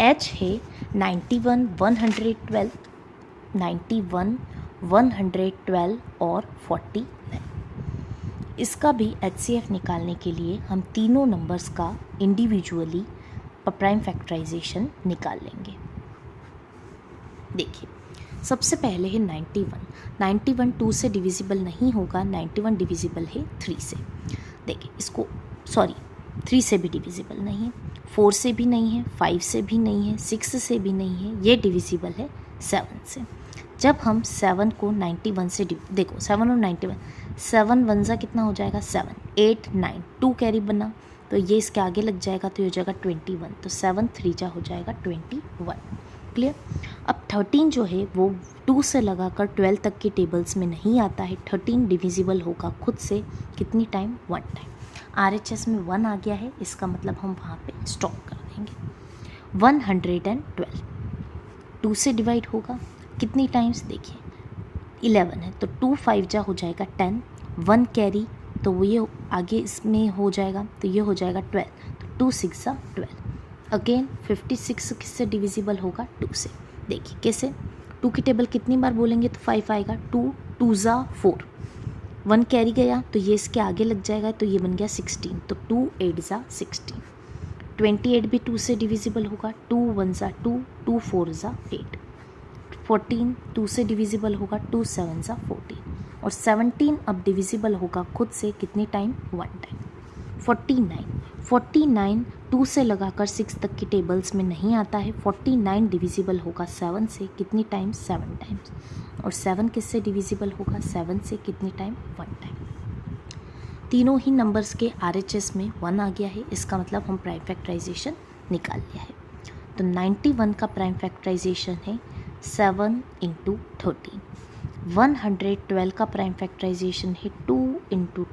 एच है 91, 112, 91, 112 और 49। इसका भी HCF निकालने के लिए हम तीनों नंबर्स का इंडिविजुअली प्राइम फैक्टराइजेशन निकाल लेंगे। देखिए, सबसे पहले है 91। 91 2 से डिविजिबल नहीं होगा, 91 डिविजिबल है 3 से। देखिए इसको, सॉरी 3 से भी डिविजिबल नहीं है, 4 से भी नहीं है, 5 से भी नहीं है, 6 से भी नहीं है, ये डिविजिबल है 7 से। जब हम 7 को 91 से देखो 7 और 91, 7 1 जा कितना हो जाएगा 7, 8 9, 2 कैरी बना तो ये इसके आगे लग जाएगा तो ये हो जाएगा 21, तो 7 3 जा हो जाएगा 21। क्लियर? अब 13 जो है वो 2 से लगाकर 12 तक की टेबल्स में नहीं आता है। 13 डिविजिबल होगा खुद से कितनी टाइम? 1 टाइम। RHS में 1 आ गया है, इसका मतलब हम वहाँ पे स्टॉप कर देंगे। 112 2 से डिवाइड होगा कितनी टाइम्स? देखिए 11 है तो 2 5 जा हो जाएगा 10, 1 कैरी तो ये आगे इसमें हो जाएगा तो ये हो जाएगा 12, तो 2 6 जा 12। अगेन 56 किससे डिविजिबल होगा? 2 से। देखिए कैसे, 2 की टेबल कितनी बार बोलेंगे तो 5 आएगा, 2 2 जा 4, 1 कैरी गया तो ये इसके आगे लग जाएगा तो ये बन गया 16, तो 2 8 जा 16। 28 भी 2 से डिविजिबल होगा, 2 1 जा 2, 2 4 जा 8। 14 2 से डिविजिबल होगा, 2 7 जा 14। और 17 अब डिविजिबल होगा खुद से कितनी टाइम? 1 टाइम। 49 2 से लगाकर 6 तक की टेबल्स में नहीं आता है। 49 डिविजिबल होगा 7 से कितनी टाइम? 7 टाइम्स। और 7 किससे डिविजिबल होगा? 7 से कितनी टाइम? 1 टाइम। तीनों ही नंबर्स के RHS में 1 आ गया है, इसका मतलब हम प्राइम फैक्टराइजेशन निकाल लिया है। तो 91 का प्राइम फैक्टराइजेशन है 7 × 13। 112 का प्राइम फैक्टराइजेशन है 2 × 2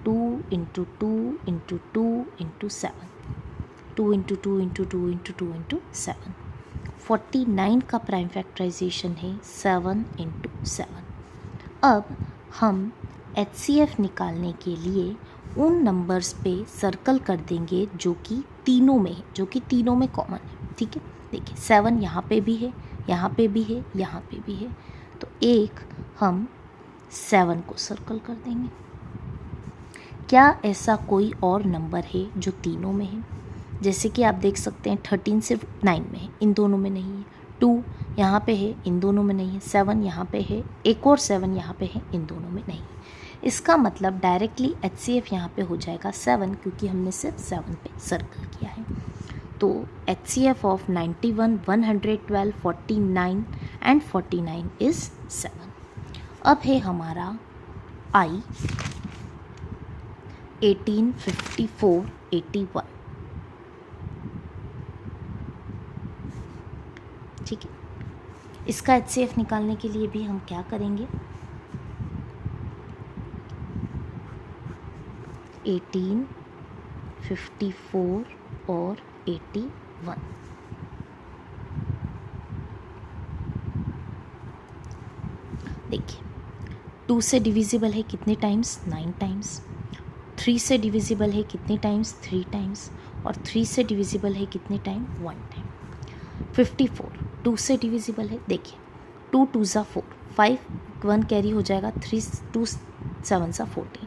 × 2 × 2 × 7, 2 × 2 × 2 × 2 × 7। 49 का प्राइम फैक्टराइजेशन है 7 × 7। अब हम HCF निकालने के लिए उन नंबर्स पे सर्कल कर देंगे जो कि तीनों में है, जो कि तीनों में कॉमन है। ठीक है, देखिए 7 यहाँ पे भी है, यहाँ पे भी है, यहाँ पे भी है, तो एक हम 7 को सर्कल कर देंगे। क्या ऐसा कोई और नंबर है जो तीनों में है? जैसे कि आप देख सकते हैं 13 सिर्फ 9 में है, इन दोनों में नहीं है। 2 यहाँ पे है, इन दोनों में नहीं है। 7 यहाँ पे है, एक और 7 यहाँ पे है, इन दोनों में नहीं है। इसका मतलब डायरेक्टली HCF यहाँ पे हो जाएगा 7, क्योंकि हमने सिर्फ 7 पे सर्कल किया है। तो HCF ऑफ 91, 112, 49 एंड 49 इज 7। अब है हमारा I 18, 54, 81। ठीक है, इसका HCF निकालने के लिए भी हम क्या करेंगे? 18, 54 और 81। देखिए 2 से डिविजिबल है कितने टाइम्स? 9 टाइम्स। 3 से डिविजिबल है कितने टाइम्स? 3 टाइम्स। और 3 से डिविजिबल है कितने टाइम? 1 टाइम। 54 2 से डिविजिबल है, देखिए 2 2 जा 4, 5 1 कैरी हो जाएगा, 3 2 7 जा 14।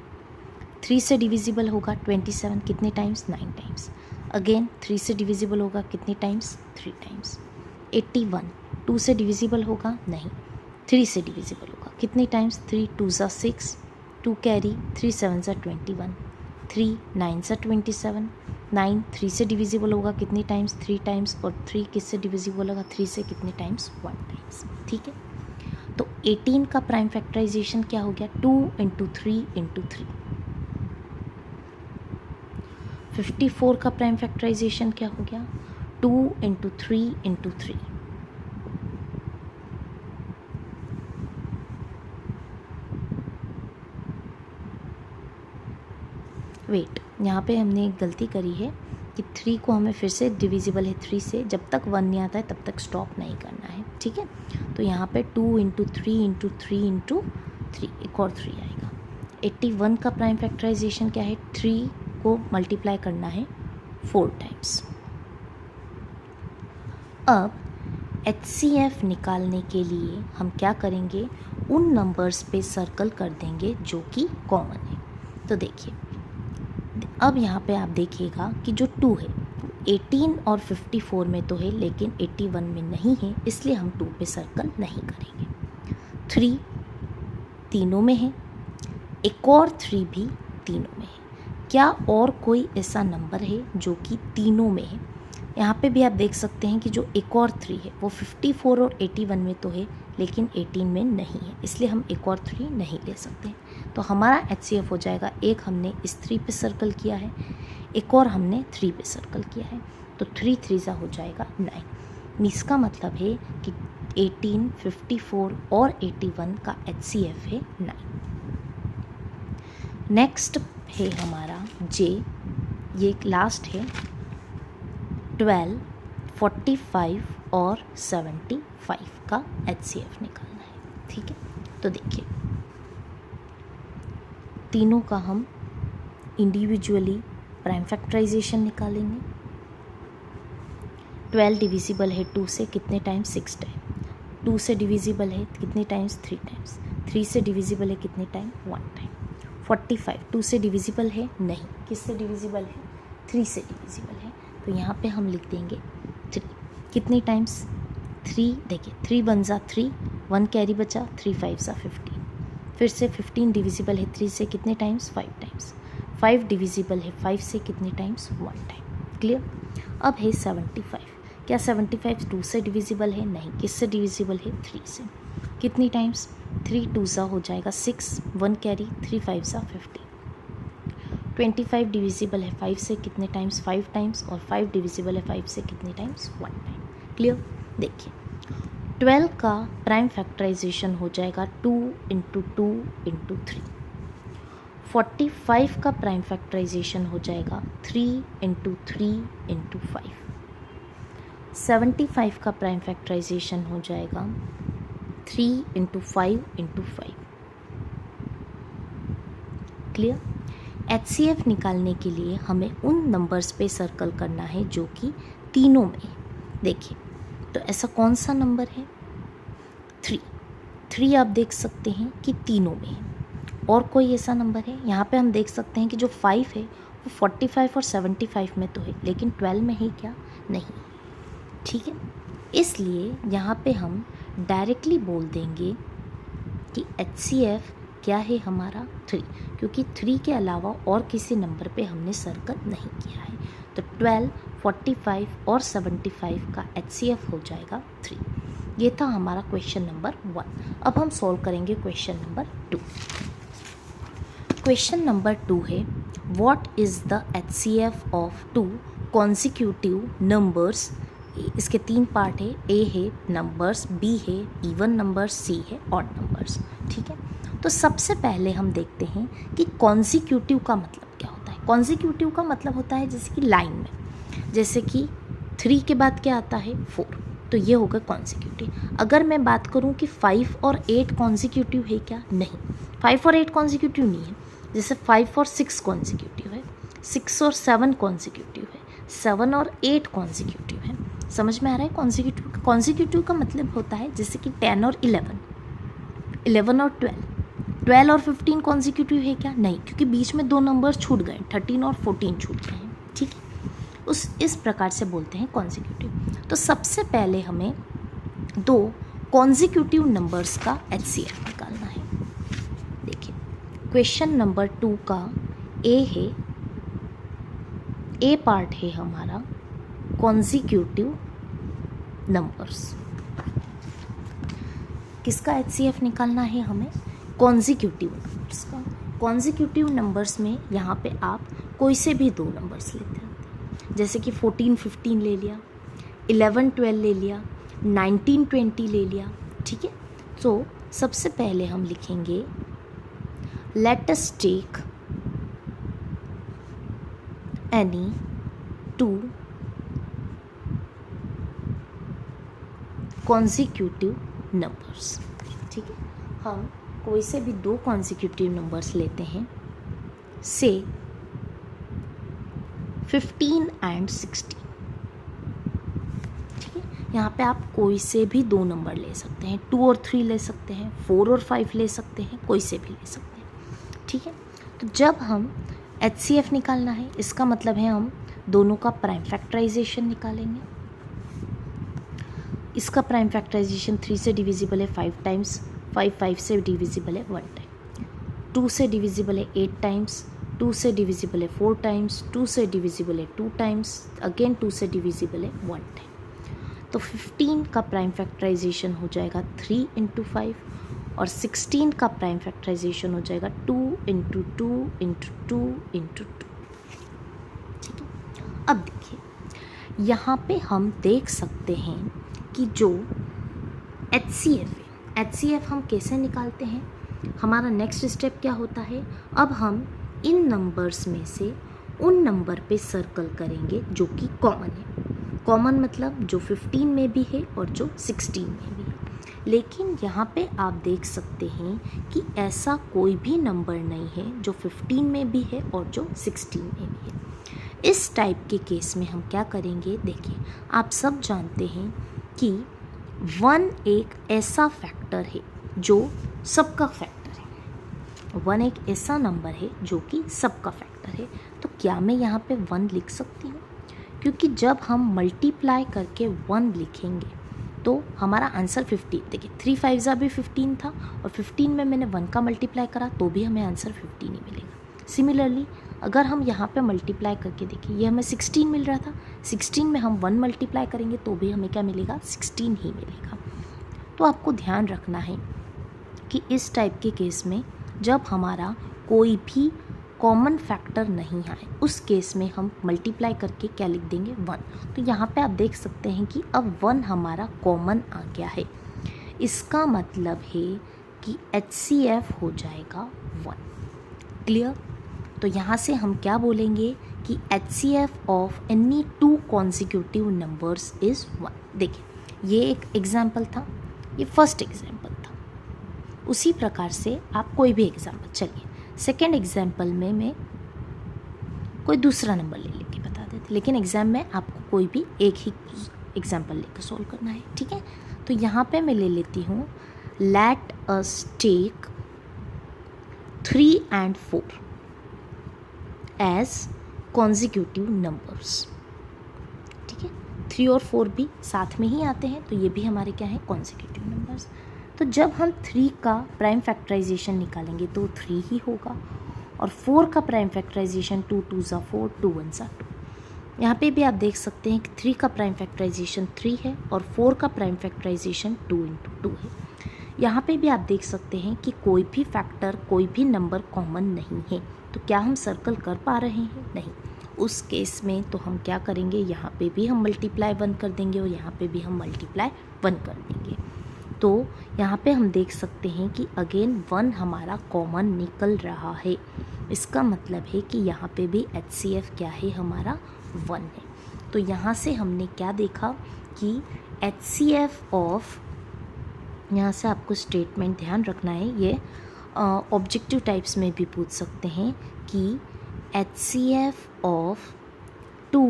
3 से डिविजिबल होगा 27 कितने टाइम्स? 9 टाइम्स। अगेन 3 से डिविजिबल होगा कितने टाइम्स? 3 टाइम्स। 81 2 से डिविजिबल होगा? नहीं, 3 से डिविजिबल होगा कितने टाइम्स? 3 2 जा 6, 2 कैरी, 3 7 जा 21, 3 9 जा 27। 9 3 से डिविजिबल होगा कितने टाइम्स? 3 टाइम्स। और 3 किससे डिविजिबल होगा? 3 से कितने टाइम्स? 1 टाइम्स। ठीक है, तो 18 का प्राइम फैक्टराइजेशन क्या हो गया? 2 × 3 × 3। 54 का प्राइम फैक्टराइजेशन क्या हो गया? 2 × 3 × 3। वेट, यहाँ पे हमने एक गलती करी है कि 3 को हमें फिर से डिविजिबल है 3 से, जब तक 1 नहीं आता है तब तक स्टॉप नहीं करना है, ठीक है। तो यहाँ पे 2 × 3 × 3 × 3, एक और 3 आएगा। 81 का प्राइम फैक्टराइजेशन क्या है, 3 को मल्टीप्लाई करना है 4 टाइम्स। अब HCF निकालने के लिए हम क्या करेंगे, उन नंबर्स पे सर्कल कर देंगे जो कि कॉमन है। तो देखिए अब यहाँ पे आप देखिएगा कि जो 2 है 18 और 54 में तो है लेकिन 81 में नहीं है, इसलिए हम 2 पे सर्कल नहीं करेंगे। 3 तीनों में है, एक और 3 भी तीनों में है। क्या और कोई ऐसा नंबर है जो कि तीनों में है? यहाँ पे भी आप देख सकते हैं कि जो एक और 3 है वो 54 और 81 में तो है लेकिन 18 में नहीं है, इसलिए हम एक और 3 नहीं ले सकते। तो हमारा HCF हो जाएगा, एक हमने इस 3 पे सर्कल किया है, एक और हमने 3 पे सर्कल किया है, तो 3 3 हो जाएगा 9। इसका मतलब है कि 18, 54 और 81 का HCF है 9। नेक्स्ट है हमारा J, ये लास्ट है। 12, 45 और 75 का HCF निकालना है, ठीक है। तो देखिए तीनों का हम इंडिविजुअली प्राइम फैक्टराइजेशन निकालेंगे। 12 डिविजिबल है 2 से कितने टाइम्स, 6 टाइम। 2 से डिविजिबल है कितने टाइम्स, 3 टाइम्स। 3 से डिविजिबल है कितने टाइम, 1 टाइम। 45 2 से डिविजिबल है नहीं, किससे डिविजिबल है, 3 से डिविजिबल है, तो यहाँ पे हम लिख देंगे 3 कितनी टाइम्स, 3। देखिए 3 1 ज़ा 3, 1 कैरी बचा, 3 5 ज़ा 15। फिर से 15 डिविजिबल है 3 से कितने टाइम्स, 5 टाइम्स। 5 डिविजिबल है 5 से कितने टाइम्स, 1 टाइम। क्लियर। अब है 75, क्या 75 2 से डिविजिबल है नहीं, किससे डिविजिबल है, 3 से। कितनी टाइम्स, 3 2 ज़ा हो जाएगा 6, 1 कैरी, 3 5 ज़ा 15। 25 डिविजिबल है 5 से कितने टाइम्स, 5 टाइम्स, और 5 डिविजिबल है 5 से कितने टाइम्स, 1 टाइम। क्लियर। देखिए 12 का प्राइम फैक्टराइजेशन हो जाएगा 2 × 2 × 3। 45 का प्राइम फैक्टराइजेशन हो जाएगा 3 × 3 × 5। 75 का प्राइम फैक्टराइजेशन हो जाएगा 3 × 5 × 5। क्लियर। HCF निकालने के लिए हमें उन नंबर्स पे सर्कल करना है जो कि तीनों में है। देखिए तो ऐसा कौन सा नंबर है, 3 आप देख सकते हैं कि तीनों में है। और कोई ऐसा नंबर है, यहाँ पे हम देख सकते हैं कि जो 5 है वो 45 और 75 में तो है लेकिन 12 में है क्या, नहीं, ठीक है। इसलिए यहाँ पे हम डायरेक्टली बोल देंगे कि HCF क्या है हमारा, 3, क्योंकि 3 के अलावा और किसी नंबर पे हमने सर्कल नहीं किया है। तो 12, 45 और 75 का HCF हो जाएगा 3। ये था हमारा क्वेश्चन नंबर 1। अब हम सॉल्व करेंगे क्वेश्चन नंबर 2। क्वेश्चन नंबर 2 है, what is the HCF of 2 consecutive numbers. इसके 3 पार्ट है, A है नंबर्स, B है इवन नंबर्स, C है ऑड नंबर्स, ठीक है। तो सबसे पहले हम देखते हैं कि कॉन्जिक्यूटिव का मतलब क्या होता है। कॉन्जिक्यूटिव का मतलब होता है जैसे कि लाइन में, जैसे कि 3 के बाद क्या आता है, 4, तो ये होगा कॉन्जिक्यूटिव। अगर मैं बात करूं कि 5 और 8 कॉन्जिक्यूटिव है क्या, नहीं, 5 और 8 कॉन्जिक्यूटिव नहीं है। जैसे 5 और 6 कॉन्जिक्यूटिव है, 6 और 7 कॉन्जिक्यूटिव है, 7 और 8 कॉन्जिक्यूटिव है। समझ में आ रहा है कॉन्जिक्यूटिव। कॉन्जिक्यूटिव का मतलब होता है जैसे कि 10 और 11, 11 और 12, 12 और 15 कॉन्जिक्यूटिव है क्या, नहीं, क्योंकि बीच में 2 नंबर छूट गए, 13 और 14 छूट गए हैं, ठीक है। इस प्रकार से बोलते हैं कॉन्जिक्यूटिव। तो सबसे पहले हमें 2 कॉन्जिक्यूटिव नंबर्स का HCF निकालना है। देखिए क्वेश्चन नंबर 2 का A है, A पार्ट है हमारा कॉन्जिक्यूटिव नंबर्स। किसका HCF निकालना है हमें, कॉन्जिक्यूटिव नंबर्स का। कॉन्जिक्यूटिव नंबर्स में यहाँ पे आप कोई से भी 2 नंबर्स लेते हैं, जैसे कि 14 15 ले लिया, 11 12 ले लिया, 19 20 ले लिया, ठीक है। तो सबसे पहले हम लिखेंगे let us take any two consecutive numbers. ठीक है, हम कोई से भी दो कॉन्जिक्यूटिव नंबर्स लेते हैं, से 15 and 16। ठीक है, यहाँ पे आप कोई से भी दो नंबर ले सकते हैं, 2 और 3 ले सकते हैं, 4 और 5 ले सकते हैं, कोई से भी ले सकते हैं। ठीक है, तो जब हम HCF निकालना है, इसका मतलब है हम दोनों का प्राइम फैक्टराइजेशन निकालेंगे। इसका प्राइम फैक्टराइजेशन 3 से डिविजिबल है 5 टाइम्स, 5 से डिविजिबल है 1 टाइम, 2 से डिविजिबल है 8 टाइम्स, 2 से डिविजिबल है 4 टाइम्स, 2 से डिविजिबल है 2 टाइम्स, अगेन 2 से डिविजिबल है 1 टाइम। तो 15 का प्राइम फैक्टराइजेशन हो जाएगा 3 × 5 और 16 का प्राइम फैक्टराइजेशन हो जाएगा 2 × 2 × 2 × 2। ठीक है, अब देखिए यहाँ पे हम देख सकते हैं कि जो HCF है, HCF हम कैसे निकालते हैं। हमारा नेक्स्ट स्टेप क्या होता है, अब हम इन नंबर्स में से उन नंबर पे सर्कल करेंगे जो कि कॉमन है। कॉमन मतलब जो 15 में भी है और जो 16 में भी है। लेकिन यहाँ पे आप देख सकते हैं कि ऐसा कोई भी नंबर नहीं है जो 15 में भी है और जो 16 में भी है। इस टाइप के केस में हम क्या करेंगे, देखिए आप सब जानते हैं कि 1 एक ऐसा फैक्टर है जो सबका फैक्टर है। 1 एक ऐसा नंबर है जो कि सबका फैक्टर है। तो क्या मैं यहाँ पे 1 लिख सकती हूँ? क्योंकि जब हम मल्टीप्लाई करके 1 लिखेंगे तो हमारा आंसर 15, देखिए 3 5 भी 15 था और 15 में मैंने 1 का मल्टीप्लाई करा तो भी हमें आंसर 15 ही मिलेगा। सिमिलरली अगर हम यहाँ पे मल्टीप्लाई करके देखिए, ये हमें 16 मिल रहा था, 16 में हम 1 मल्टीप्लाई करेंगे तो भी हमें क्या मिलेगा, 16 ही मिलेगा। तो आपको ध्यान रखना है कि इस टाइप के केस में जब हमारा कोई भी कॉमन फैक्टर नहीं आए, उस केस में हम मल्टीप्लाई करके क्या लिख देंगे, 1। तो यहाँ पे आप देख सकते हैं कि अब 1 हमारा कॉमन आ गया है। इसका मतलब है कि HCF हो जाएगा 1। क्लियर? तो यहाँ से हम क्या बोलेंगे कि HCF of any 2 consecutive numbers is 1। देखिए ये एक एग्जाम्पल था, ये फर्स्ट एग्जाम्पल था। उसी प्रकार से आप कोई भी एग्जाम्पल, चलिए सेकेंड एग्जाम्पल में मैं कोई दूसरा नंबर ले लेके बता देते, लेकिन एग्ज़ाम में आपको कोई भी एक ही एग्जाम्पल लेकर सॉल्व करना है। ठीक है, तो यहाँ पे मैं ले लेती हूँ, let us take 3 and 4 as consecutive numbers. ठीक है, 3 और 4 भी साथ में ही आते हैं, तो ये भी हमारे क्या है, कॉन्जिक्यूटिव नंबर्स। तो जब हम 3 का प्राइम फैक्टराइजेशन निकालेंगे तो 3 ही होगा, और 4 का प्राइम फैक्टराइजेशन 2 2 ज़ा 4, 2 1 ज़ा 2। यहाँ पे भी आप देख सकते हैं कि 3 का प्राइम फैक्टराइजेशन 3 है और 4 का प्राइम फैक्टराइजेशन 2 × 2 है। यहाँ पे भी आप देख सकते हैं कि कोई भी फैक्टर, कोई भी नंबर कॉमन नहीं है। तो क्या हम सर्कल कर पा रहे हैं? नहीं। उस केस में तो हम क्या करेंगे, यहाँ पे भी हम मल्टीप्लाई 1 कर देंगे और यहाँ पे भी हम मल्टीप्लाई 1 कर देंगे। तो यहाँ पे हम देख सकते हैं कि अगेन 1 हमारा कॉमन निकल रहा है। इसका मतलब है कि यहाँ पे भी HCF क्या है, हमारा 1 है। तो यहाँ से हमने क्या देखा कि HCF ऑफ, यहाँ से आपको स्टेटमेंट ध्यान रखना है, ये ऑब्जेक्टिव टाइप्स में भी पूछ सकते हैं कि HCF of 2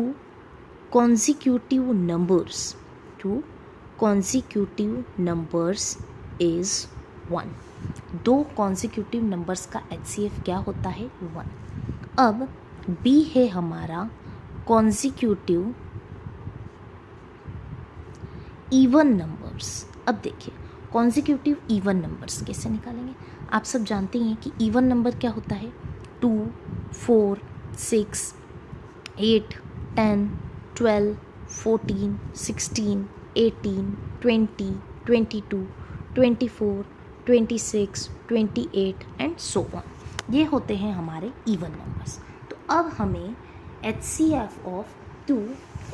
consecutive numbers is 1। 2 consecutive numbers का HCF क्या होता है, 1। अब B है हमारा consecutive even numbers। अब देखिए कॉन्जिक्यूटिव इवन नंबर्स कैसे निकालेंगे। आप सब जानते हैं कि इवन नंबर क्या होता है, 2 4 6 8 10 12 14 16 18 20 22 24 26 28 एंड सो ऑन। ये होते हैं हमारे इवन नंबर्स। तो अब हमें HCF of 2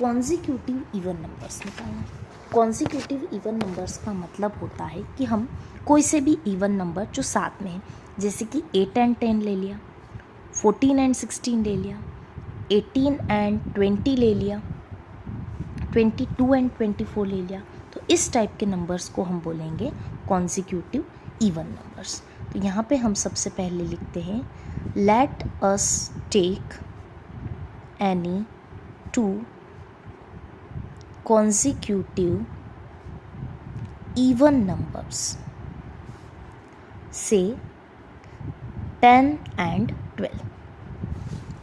consecutive even numbers निकालना है। कॉन्जिक्यूटिव इवन नंबर्स का मतलब होता है कि हम कोई से भी इवन नंबर जो साथ में है, जैसे कि 8 and 10 ले लिया, 14 and 16 ले लिया, 18 एंड 20 ले लिया, 22 एंड 24 ले लिया, तो इस टाइप के नंबर्स को हम बोलेंगे कॉन्जिक्यूटिव इवन नंबर्स। तो यहाँ पे हम सबसे पहले लिखते हैं let us take any two consecutive even numbers से 10 एंड 12।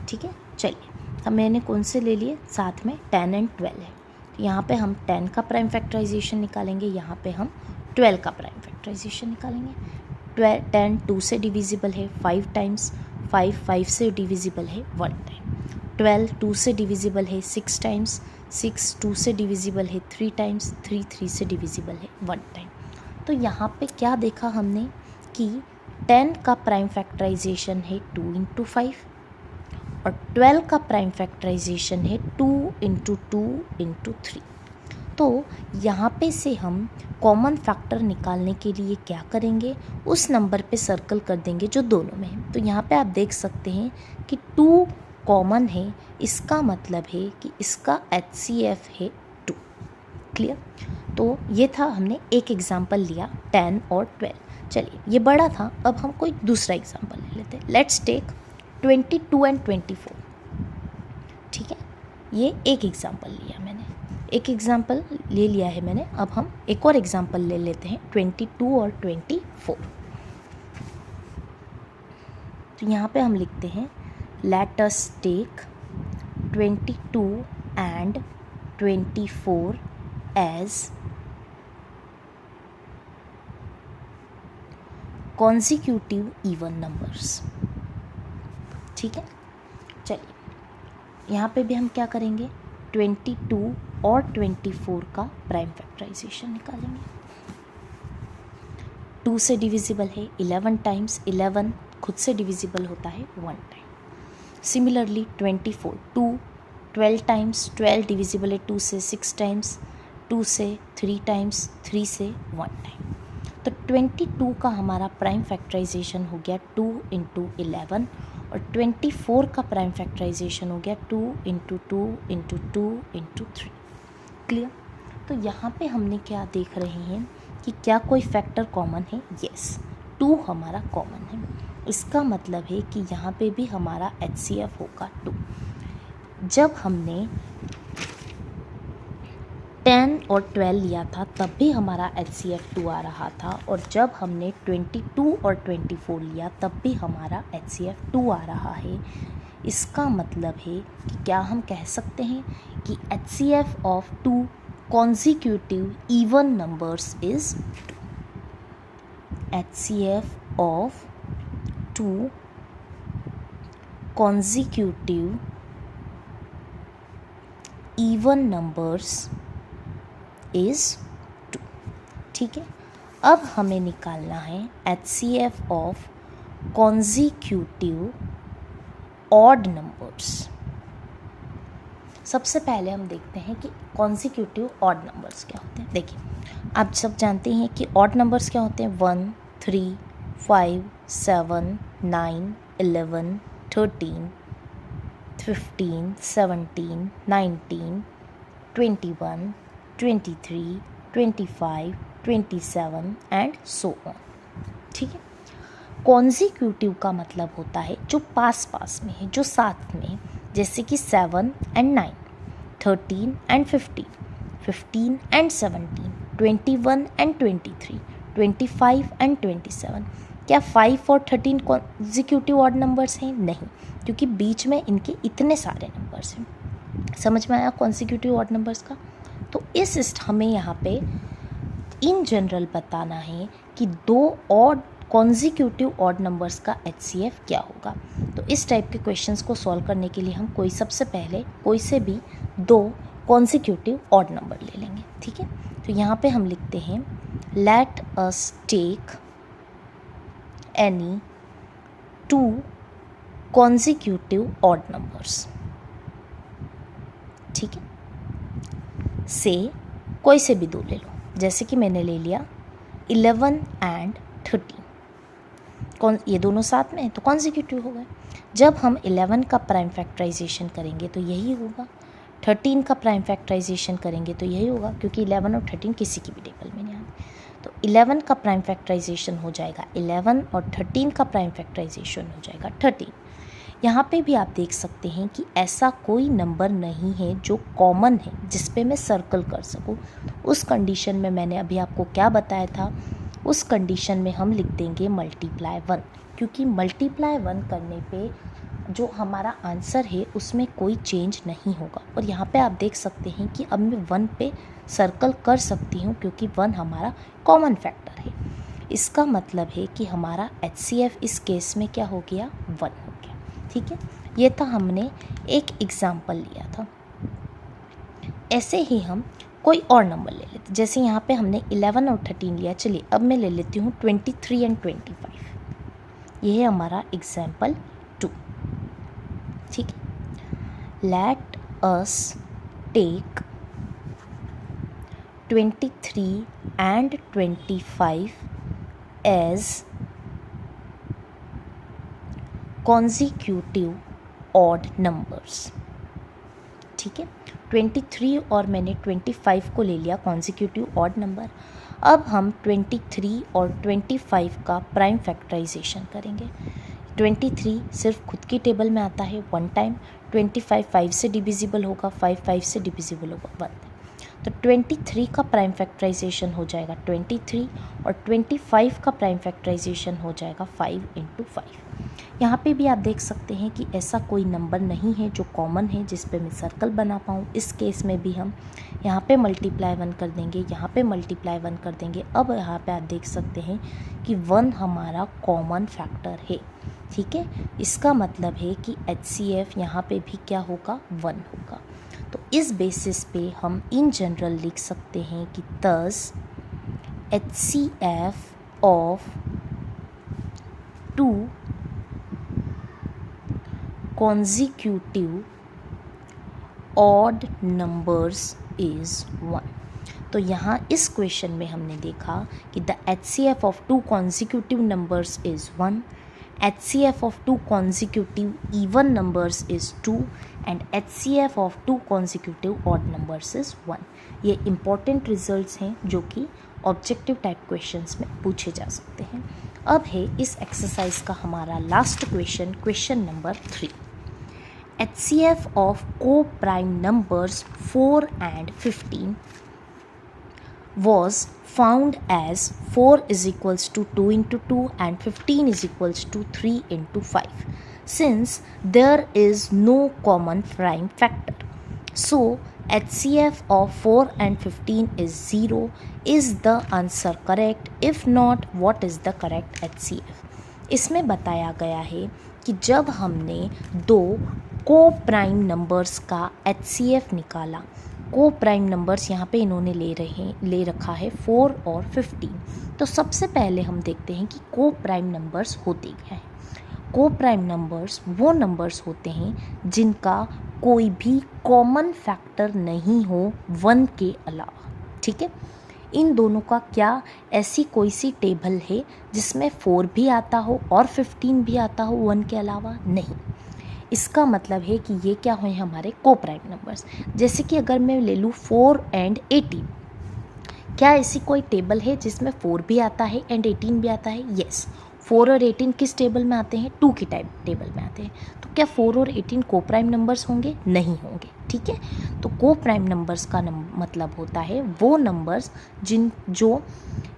ठीक है, चलिए अब मैंने कौन से ले लिए, साथ में 10 एंड 12 है। तो यहाँ पे हम 10 का प्राइम फैक्टराइजेशन निकालेंगे, यहाँ पे हम 12 का प्राइम फैक्टराइजेशन निकालेंगे। 10 2 से डिविजिबल है 5 टाइम्स, 5 से डिविजिबल है 1 टाइम। 12 2 से डिविजिबल है 6 टाइम्स, 6 2 से डिविजिबल है 3 टाइम्स, 3 से डिविजिबल है 1 टाइम। तो यहाँ पे क्या देखा हमने कि 10 का प्राइम फैक्टराइजेशन है 2 इंटू 5 और 12 का प्राइम फैक्टराइजेशन है 2 इंटू 2 इंटू 3। तो यहाँ पे से हम कॉमन फैक्टर निकालने के लिए क्या करेंगे, उस नंबर पे सर्कल कर देंगे जो दोनों में है। तो यहाँ पे आप देख सकते हैं कि 2 कॉमन है, इसका मतलब है कि इसका HCF है 2। क्लियर। तो ये था, हमने एक एग्जाम्पल लिया 10 और 12। चलिए ये बड़ा था, अब हम कोई दूसरा एग्जाम्पल ले लेते हैं। Let's take 22 and 24। ठीक है, ये एक एग्जाम्पल लिया मैंने, एक एग्जाम्पल ले लिया है मैंने। अब हम एक और एग्जाम्पल ले लेते हैं 22 और 24। तो यहाँ पे हम लिखते हैं let us take 22 and 24 as consecutive even numbers. ठीक है, चलिए यहाँ पे भी हम क्या करेंगे, 22 और 24 का प्राइम फैक्टराइजेशन निकालेंगे। 2 से डिविजिबल है 11 टाइम्स, 11 खुद से डिविजिबल होता है 1 टाइम। सिमिलरली 24 12 टाइम्स, 12 डिविजिबल है 2 से 6 टाइम्स, 2 से 3 टाइम्स, 3 से 1 टाइम। तो 22 का हमारा प्राइम फैक्टराइजेशन हो गया 2 इंटू 11 और 24 का प्राइम फैक्टराइजेशन हो गया 2 इंटू 2 इंटू 2 इंटू 3। क्लियर। तो यहाँ पे हमने क्या देख रहे हैं कि क्या कोई फैक्टर कॉमन है। यस, 2 हमारा कॉमन है। इसका मतलब है कि यहाँ पे भी हमारा HCF होगा 2। जब हमने 10 और 12 लिया था तब भी हमारा HCF 2 आ रहा था, और जब हमने 22 और 24 लिया तब भी हमारा HCF 2 आ रहा है। इसका मतलब है कि क्या हम कह सकते हैं कि HCF of 2 consecutive even numbers is 2. HCF of 2 consecutive even numbers is 2. ठीक है, अब हमें निकालना है HCF of consecutive odd numbers। सबसे पहले हम देखते हैं कि कॉन्जिक्यूटिव ऑड नंबर्स क्या होते हैं। देखिए, आप सब जानते हैं कि ऑड नंबर्स क्या होते हैं, 1 3 5 7 9 11 13 15 17 19 21 23 25 27 एंड सो ऑन। ठीक है, कॉन्जिक्यूटिव का मतलब होता है जो पास पास में है, जो साथ में है, जैसे कि 7 and 9, 13 and 15, 15 and 17, 21 and 23, 25 and 27। क्या 5 और 13 कॉन्जिक्यूटिव ऑड नंबर्स हैं? नहीं, क्योंकि बीच में इनके इतने सारे नंबर्स हैं। समझ में आया कॉन्जिक्यूटिव ऑड नंबर्स का? तो हमें यहाँ पे इन जनरल बताना है कि 2 ऑड कॉन्जिक्यूटिव ऑड नंबर्स का HCF क्या होगा। तो इस टाइप के क्वेश्चंस को सॉल्व करने के लिए हम सबसे पहले कोई से भी 2 कॉन्जिक्यूटिव ऑड नंबर ले लेंगे। ठीक है, तो यहाँ पे हम लिखते हैं let us take any 2 consecutive odd numbers. ठीक है, से कोई से भी 2 ले लो, जैसे कि मैंने ले लिया 11 एंड 13। ये दोनों साथ में है तो कॉन्जिक्यूटिव हो गए। जब हम 11 का प्राइम फैक्टराइजेशन करेंगे तो यही होगा, 13 का प्राइम फैक्टराइजेशन करेंगे तो यही होगा, क्योंकि 11 और 13 किसी की भी टेबल में नहीं आए। तो 11 का प्राइम फैक्टराइजेशन हो जाएगा 11 और 13 का प्राइम फैक्टराइजेशन हो जाएगा 13। यहाँ पे भी आप देख सकते हैं कि ऐसा कोई नंबर नहीं है जो कॉमन है जिस पे मैं सर्कल कर सकूँ। उस कंडीशन में मैंने अभी आपको क्या बताया था, उस कंडीशन में हम लिख देंगे मल्टीप्लाई 1, क्योंकि मल्टीप्लाई 1 करने पे जो हमारा आंसर है उसमें कोई चेंज नहीं होगा। और यहाँ पे आप देख सकते हैं कि अब मैं 1 पे सर्कल कर सकती हूँ क्योंकि 1 हमारा कॉमन फैक्टर है। इसका मतलब है कि हमारा HCF इस केस में क्या हो गया, 1 हो गया। ठीक है, ये था हमने एक एग्जाम्पल लिया था। ऐसे ही हम कोई और नंबर ले लेते, जैसे यहाँ पे हमने 11 और 13 लिया। चलिए अब मैं ले लेती हूँ 23 एंड 25। ये है हमारा एग्जाम्पल 2। ठीक है, let us take 23 and 25 as consecutive odd numbers। ठीक है, 23 और मैंने 25 को ले लिया consecutive odd नंबर। अब हम 23 और 25 का प्राइम फैक्टराइजेशन करेंगे। 23 सिर्फ खुद की टेबल में आता है 1 टाइम, 25 5 से डिविजिबल होगा, 5 5 से डिविजिबल होगा 1। तो 23 का प्राइम फैक्टराइजेशन हो जाएगा 23 और 25 का प्राइम फैक्टराइजेशन हो जाएगा 5 × 5। यहाँ पे भी आप देख सकते हैं कि ऐसा कोई नंबर नहीं है जो कॉमन है जिस पे मैं सर्कल बना पाऊँ। इस केस में भी हम यहाँ पे मल्टीप्लाई 1 कर देंगे, यहाँ पे मल्टीप्लाई 1 कर देंगे। अब यहाँ पे आप देख सकते हैं कि 1 हमारा कॉमन फैक्टर है। ठीक है, इसका मतलब है कि HCF यहाँ पे भी क्या होगा, 1 होगा। तो इस बेसिस पे हम इन जनरल लिख सकते हैं कि thus HCF of 2 consecutive odd numbers is 1। तो यहाँ इस क्वेश्चन में हमने देखा कि the HCF of 2 consecutive numbers is 1, HCF of 2 consecutive even numbers is 2 and HCF of 2 consecutive odd numbers is 1। ये important results हैं जो कि ऑब्जेक्टिव टाइप क्वेश्चंस में पूछे जा सकते हैं। अब है इस एक्सरसाइज का हमारा last question, question number 3। HCF of co-prime numbers 4 and 15 was found as 4 is equals to 2 × 2 and 15 is equals to 3 × 5 since there is no common prime factor. So HCF of 4 and 15 is 0. Is the answer correct? If not, what is the correct HCF? इसमें बताया गया है कि जब हमने दो को prime numbers का HCF निकाला, को प्राइम नंबर्स यहाँ पे इन्होंने ले रखा है 4 और 15। तो सबसे पहले हम देखते हैं कि को प्राइम नंबर्स होते क्या हैं। को प्राइम नंबर्स वो नंबर्स होते हैं जिनका कोई भी कॉमन फैक्टर नहीं हो 1 के अलावा। ठीक है, इन दोनों का क्या ऐसी कोई सी टेबल है जिसमें 4 भी आता हो और 15 भी आता हो 1 के अलावा? नहीं। इसका मतलब है कि ये क्या हुए हमारे को प्राइम नंबर्स। जैसे कि अगर मैं ले लूँ 4 एंड 18, क्या ऐसी कोई टेबल है जिसमें 4 भी आता है एंड 18 भी आता है? यस। 4 और 18 किस टेबल में आते हैं? 2 की टेबल में आते हैं। तो क्या 4 और 18 को प्राइम नंबर्स होंगे? नहीं होंगे। ठीक है, तो को प्राइम नंबर्स का मतलब होता है वो नंबर्स जो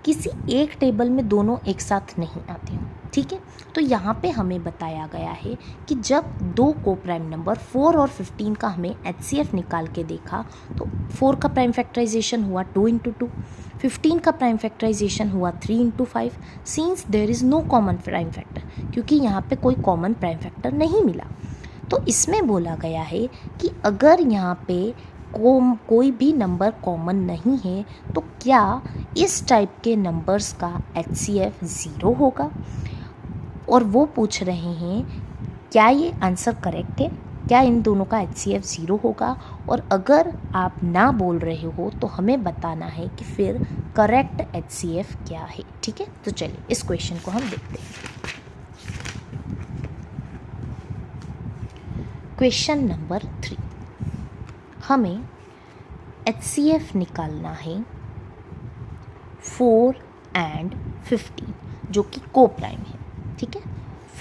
किसी एक टेबल में दोनों एक साथ नहीं आते हैं। ठीक है, तो यहाँ पे हमें बताया गया है कि जब दो को प्राइम नंबर 4 और 15 का हमें HCF निकाल के देखा तो 4 का प्राइम फैक्टराइजेशन हुआ 2 × 2, 15 का प्राइम फैक्टराइजेशन हुआ 3 × 5 since there is no common prime factor, क्योंकि यहाँ पे कोई कॉमन प्राइम फैक्टर नहीं मिला। तो इसमें बोला गया है कि अगर यहाँ पे कोई भी नंबर कॉमन नहीं है तो क्या इस टाइप के नंबर्स का HCF 0 होगा। और वो पूछ रहे हैं क्या ये आंसर करेक्ट है, क्या इन दोनों का HCF 0 होगा। और अगर आप ना बोल रहे हो तो हमें बताना है कि फिर करेक्ट HCF क्या है। ठीक है, तो चलिए इस क्वेश्चन को हम देखते हैं। क्वेश्चन नंबर 3, हमें HCF निकालना है 4 and 15 जो कि को प्राइम है, ठीक है।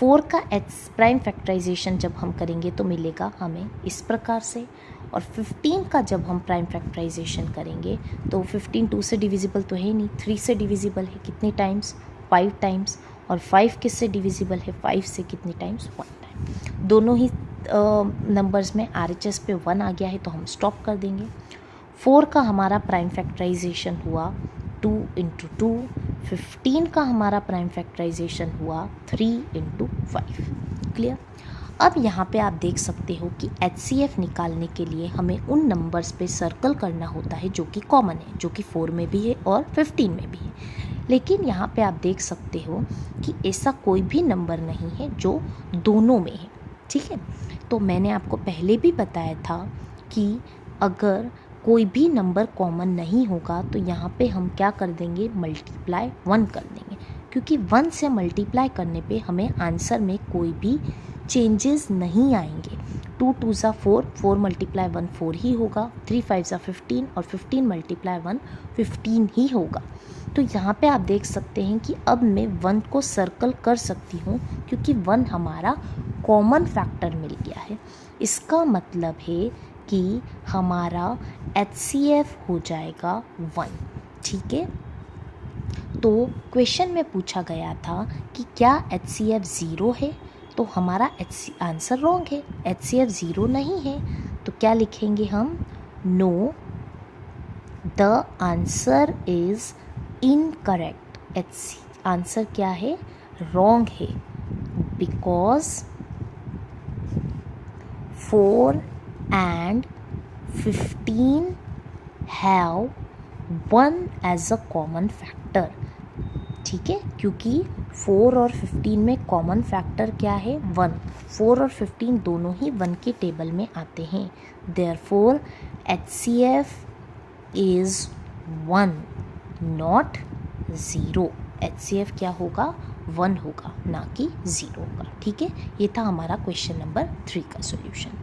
4 का H प्राइम फैक्टराइजेशन जब हम करेंगे तो मिलेगा हमें इस प्रकार से, और 15 का जब हम प्राइम फैक्टराइजेशन करेंगे तो 15 2 से डिविजिबल तो है नहीं, 3 से डिविजिबल है, कितने टाइम्स, 5 टाइम्स, और 5 किससे डिविजिबल है, 5 से कितने टाइम्स, 1 टाइम। दोनों ही नंबर्स में RHS पे 1 आ गया है तो हम स्टॉप कर देंगे। 4 का हमारा प्राइम फैक्टराइजेशन हुआ 2 × 2, 15 का हमारा प्राइम फैक्टराइजेशन हुआ 3 × 5। क्लियर। अब यहाँ पे आप देख सकते हो कि HCF निकालने के लिए हमें उन नंबर्स पे सर्कल करना होता है जो कि कॉमन है, जो कि 4 में भी है और 15 में भी है। लेकिन यहाँ पे आप देख सकते हो कि ऐसा कोई भी नंबर नहीं है जो दोनों में है, ठीक है। तो मैंने आपको पहले भी बताया था कि अगर कोई भी नंबर कॉमन नहीं होगा तो यहाँ पे हम क्या कर देंगे, मल्टीप्लाई 1 कर देंगे, क्योंकि 1 से मल्टीप्लाई करने पे हमें आंसर में कोई भी चेंजेस नहीं आएंगे। 2 2 ज़ा 4, 4 × 1 4 ही होगा, 3 5 ज़ा 15 और 15 × 1 15 ही होगा। तो यहाँ पे आप देख सकते हैं कि अब मैं 1 को सर्कल कर सकती हूँ क्योंकि 1 हमारा कॉमन फैक्टर मिल गया है। इसका मतलब है कि हमारा HCF हो जाएगा 1, ठीक है। तो क्वेश्चन में पूछा गया था कि क्या HCF 0 है, तो हमारा आंसर रॉन्ग है, HCF 0 नहीं है। तो क्या लिखेंगे हम, know the answer is incorrect. Answer क्या है, रॉन्ग है, because 4 and 15 have 1 as a common factor, ठीक है, क्योंकि 4 और 15 में कॉमन फैक्टर क्या है, 1। 4 और 15 दोनों ही 1 के टेबल में आते हैं, therefore HCF is 1 not 0। HCF क्या होगा, 1 होगा, ना कि 0 होगा, ठीक है। ये था हमारा क्वेश्चन नंबर 3 का सॉल्यूशन।